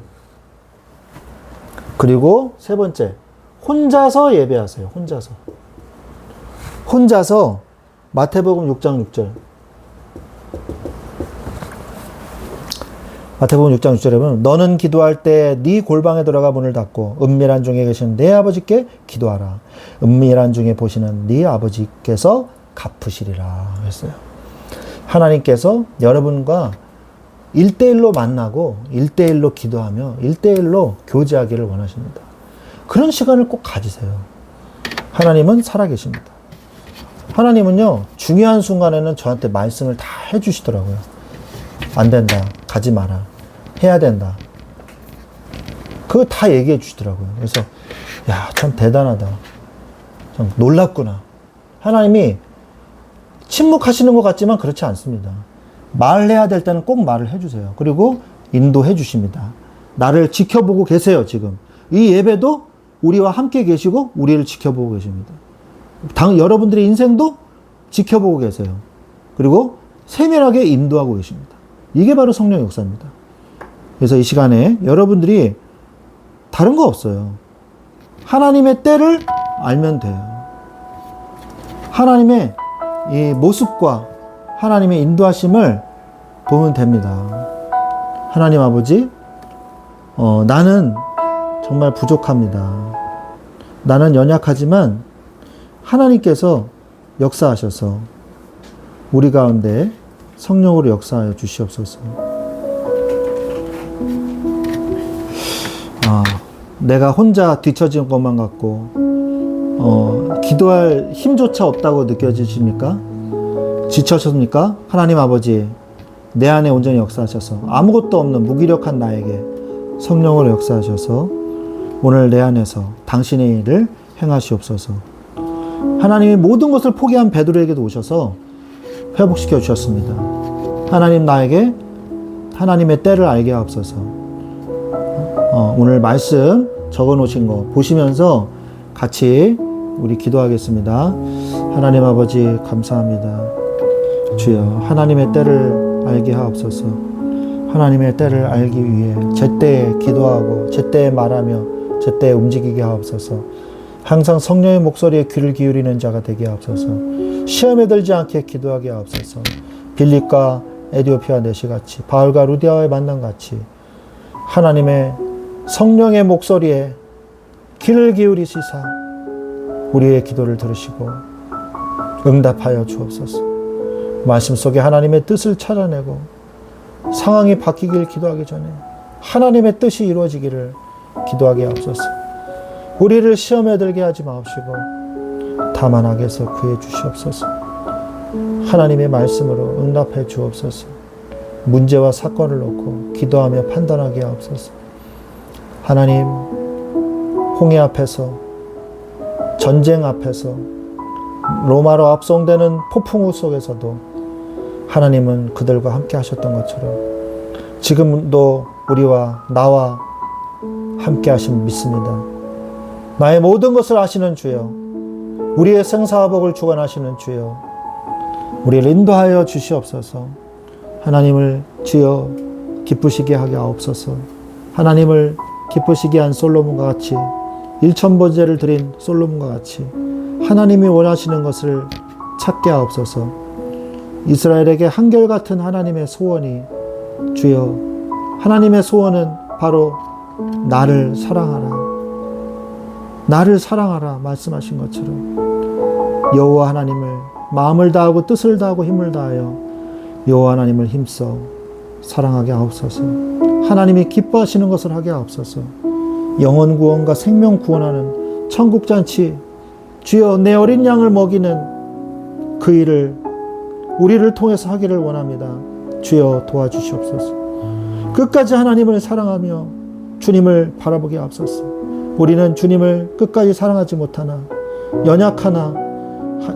그리고 세 번째, 혼자서 예배하세요. 혼자서 마태복음 6장 6절. 마태복음 6장 6절에 보면 너는 기도할 때 네 골방에 들어가 문을 닫고 은밀한 중에 계신 내 아버지께 기도하라. 은밀한 중에 보시는 네 아버지께서 갚으시리라 했어요. 하나님께서 여러분과 1대1로 만나고 1대1로 기도하며 1대1로 교제하기를 원하십니다. 그런 시간을 꼭 가지세요. 하나님은 살아계십니다. 하나님은요, 중요한 순간에는 저한테 말씀을 다 해주시더라고요. 안 된다. 가지 마라. 해야 된다. 그거 다 얘기해 주시더라고요. 그래서, 야, 참 대단하다. 참 놀랍구나. 하나님이 침묵하시는 것 같지만 그렇지 않습니다. 말해야 될 때는 꼭 말을 해주세요. 그리고 인도해 주십니다. 나를 지켜보고 계세요, 지금. 이 예배도 우리와 함께 계시고 우리를 지켜보고 계십니다. 여러분들의 인생도 지켜보고 계세요. 그리고 세밀하게 인도하고 계십니다. 이게 바로 성령의 역사입니다. 그래서 이 시간에 여러분들이 다른 거 없어요. 하나님의 때를 알면 돼요. 하나님의 이 모습과 하나님의 인도하심을 보면 됩니다. 하나님 아버지, 나는 정말 부족합니다. 나는 연약하지만 하나님께서 역사하셔서 우리 가운데 성령으로 역사하여 주시옵소서. 내가 혼자 뒤처진 것만 같고 기도할 힘조차 없다고 느껴지십니까? 지쳐셨습니까? 하나님 아버지, 내 안에 온전히 역사하셔서 아무것도 없는 무기력한 나에게 성령으로 역사하셔서 오늘 내 안에서 당신의 일을 행하시옵소서. 하나님이 모든 것을 포기한 베드로에게도 오셔서 회복시켜 주셨습니다. 하나님, 나에게 하나님의 때를 알게 하옵소서. 오늘 말씀 적어 놓으신 거 보시면서 같이 우리 기도하겠습니다. 하나님 아버지, 감사합니다. 주여, 하나님의 때를 알게 하옵소서. 하나님의 때를 알기 위해 제때에 기도하고 제때에 말하며 제때에 움직이게 하옵소서. 항상 성령의 목소리에 귀를 기울이는 자가 되게 하옵소서. 시험에 들지 않게 기도하게 하옵소서. 빌립과 에디오피아 내시같이, 바울과 루디아와의 만남같이 하나님의 성령의 목소리에 귀를 기울이시사 우리의 기도를 들으시고 응답하여 주옵소서. 말씀 속에 하나님의 뜻을 찾아내고 상황이 바뀌길 기도하기 전에 하나님의 뜻이 이루어지기를 기도하게 하옵소서. 우리를 시험에 들게 하지 마옵시고 다만 악에서 구해 주시옵소서. 하나님의 말씀으로 응답해 주옵소서. 문제와 사건을 놓고 기도하며 판단하게 하옵소서. 하나님, 홍해 앞에서, 전쟁 앞에서, 로마로 압송되는 폭풍우 속에서도 하나님은 그들과 함께 하셨던 것처럼 지금도 우리와 나와 함께 하심 믿습니다. 나의 모든 것을 아시는 주여, 우리의 생사화복을 주관하시는 주여, 우리를 인도하여 주시옵소서. 하나님을 주여 기쁘시게 하게 하옵소서. 하나님을 기쁘시게 한 솔로몬과 같이, 일천번제를 드린 솔로몬과 같이 하나님이 원하시는 것을 찾게 하옵소서. 이스라엘에게 한결같은 하나님의 소원이, 주여, 하나님의 소원은 바로 나를 사랑하라, 나를 사랑하라 말씀하신 것처럼 여호와 하나님을 마음을 다하고 뜻을 다하고 힘을 다하여 여호와 하나님을 힘써 사랑하게 하옵소서. 하나님이 기뻐하시는 것을 하게 하옵소서. 영혼 구원과 생명 구원하는 천국잔치, 주여, 내 어린 양을 먹이는 그 일을 우리를 통해서 하기를 원합니다. 주여 도와주시옵소서. 끝까지 하나님을 사랑하며 주님을 바라보게 하옵소서. 우리는 주님을 끝까지 사랑하지 못하나 연약하나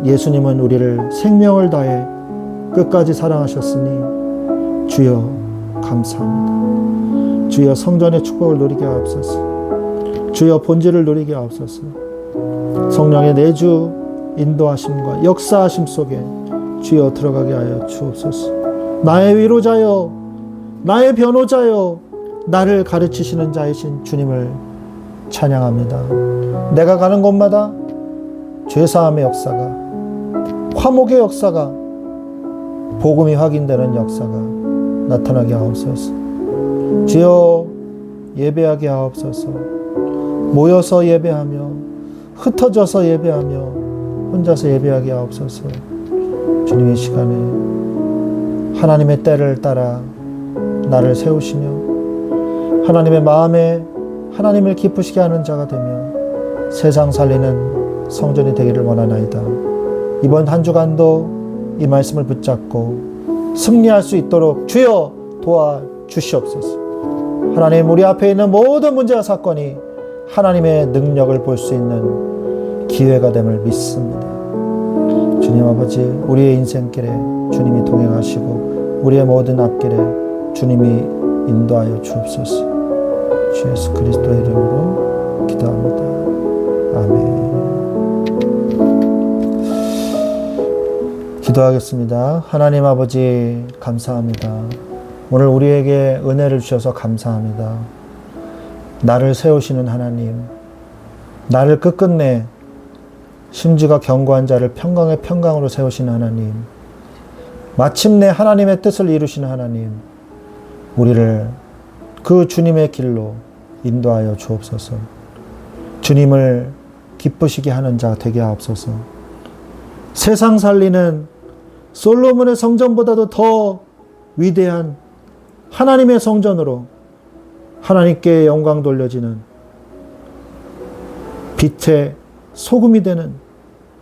예수님은 우리를 생명을 다해 끝까지 사랑하셨으니 주여 감사합니다. 주여 성전의 축복을 누리게 하옵소서. 주여 본질을 누리게 하옵소서. 성령의 내주 인도하심과 역사하심 속에 주여 들어가게 하여 주옵소서. 나의 위로자여, 나의 변호자여, 나를 가르치시는 자이신 주님을 찬양합니다. 내가 가는 곳마다 죄사함의 역사가, 화목의 역사가, 복음이 확인되는 역사가 나타나게 하옵소서. 주여 예배하게 하옵소서. 모여서 예배하며 흩어져서 예배하며 혼자서 예배하게 하옵소서. 주님 이 시간에 하나님의 때를 따라 나를 세우시며 하나님의 마음에 하나님을 기쁘시게 하는 자가 되며 세상 살리는 성전이 되기를 원하나이다. 이번 한 주간도 이 말씀을 붙잡고 승리할 수 있도록 주여 도와주시옵소서. 하나님, 우리 앞에 있는 모든 문제와 사건이 하나님의 능력을 볼 수 있는 기회가 됨을 믿습니다. 주님 아버지, 우리의 인생길에 주님이 동행하시고 우리의 모든 앞길에 주님이 인도하여 주옵소서. 주 예수 그리스도의 이름으로 기도합니다. 아멘. 기도하겠습니다. 하나님 아버지 감사합니다. 오늘 우리에게 은혜를 주셔서 감사합니다. 나를 세우시는 하나님, 나를 끝끝내 심지가 견고한 자를 평강의 평강으로 세우시는 하나님, 마침내 하나님의 뜻을 이루시는 하나님, 우리를 그 주님의 길로 인도하여 주옵소서. 주님을 기쁘시게 하는 자 되게 하옵소서. 세상 살리는 솔로몬의 성전보다도 더 위대한 하나님의 성전으로 하나님께 영광 돌려지는 빛의 소금이 되는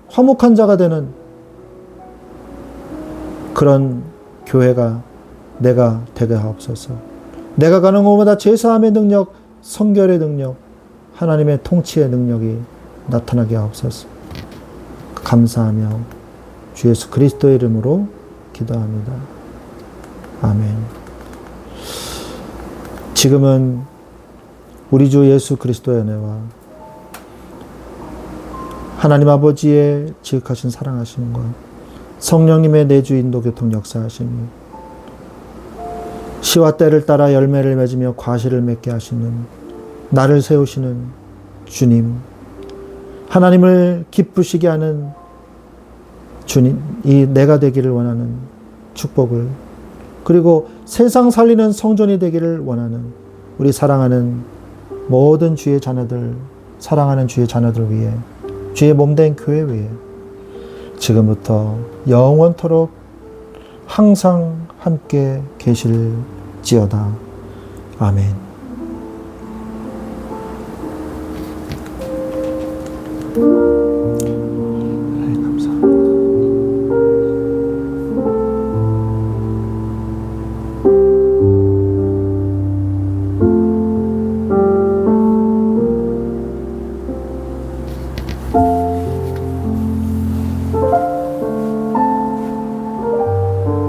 화목한 자가 되는 그런 교회가 내가 되게 하옵소서. 내가 가는 곳마다 제사함의 능력, 성결의 능력, 하나님의 통치의 능력이 나타나게 하옵소서. 감사하며 주 예수 그리스도의 이름으로 기도합니다. 아멘. 지금은 우리 주 예수 그리스도의 은혜와 하나님 아버지의 지극하신 사랑하심과 성령님의 내주 인도 교통 역사하심이 시와 때를 따라 열매를 맺으며 과실을 맺게 하시는 나를 세우시는 주님, 하나님을 기쁘시게 하는 주님, 이 내가 되기를 원하는 축복을, 그리고 세상 살리는 성전이 되기를 원하는 우리 사랑하는 모든 주의 자녀들, 사랑하는 주의 자녀들 위해, 주의 몸된 교회 위해 지금부터 영원토록 항상 함께 계실지어다. 아멘.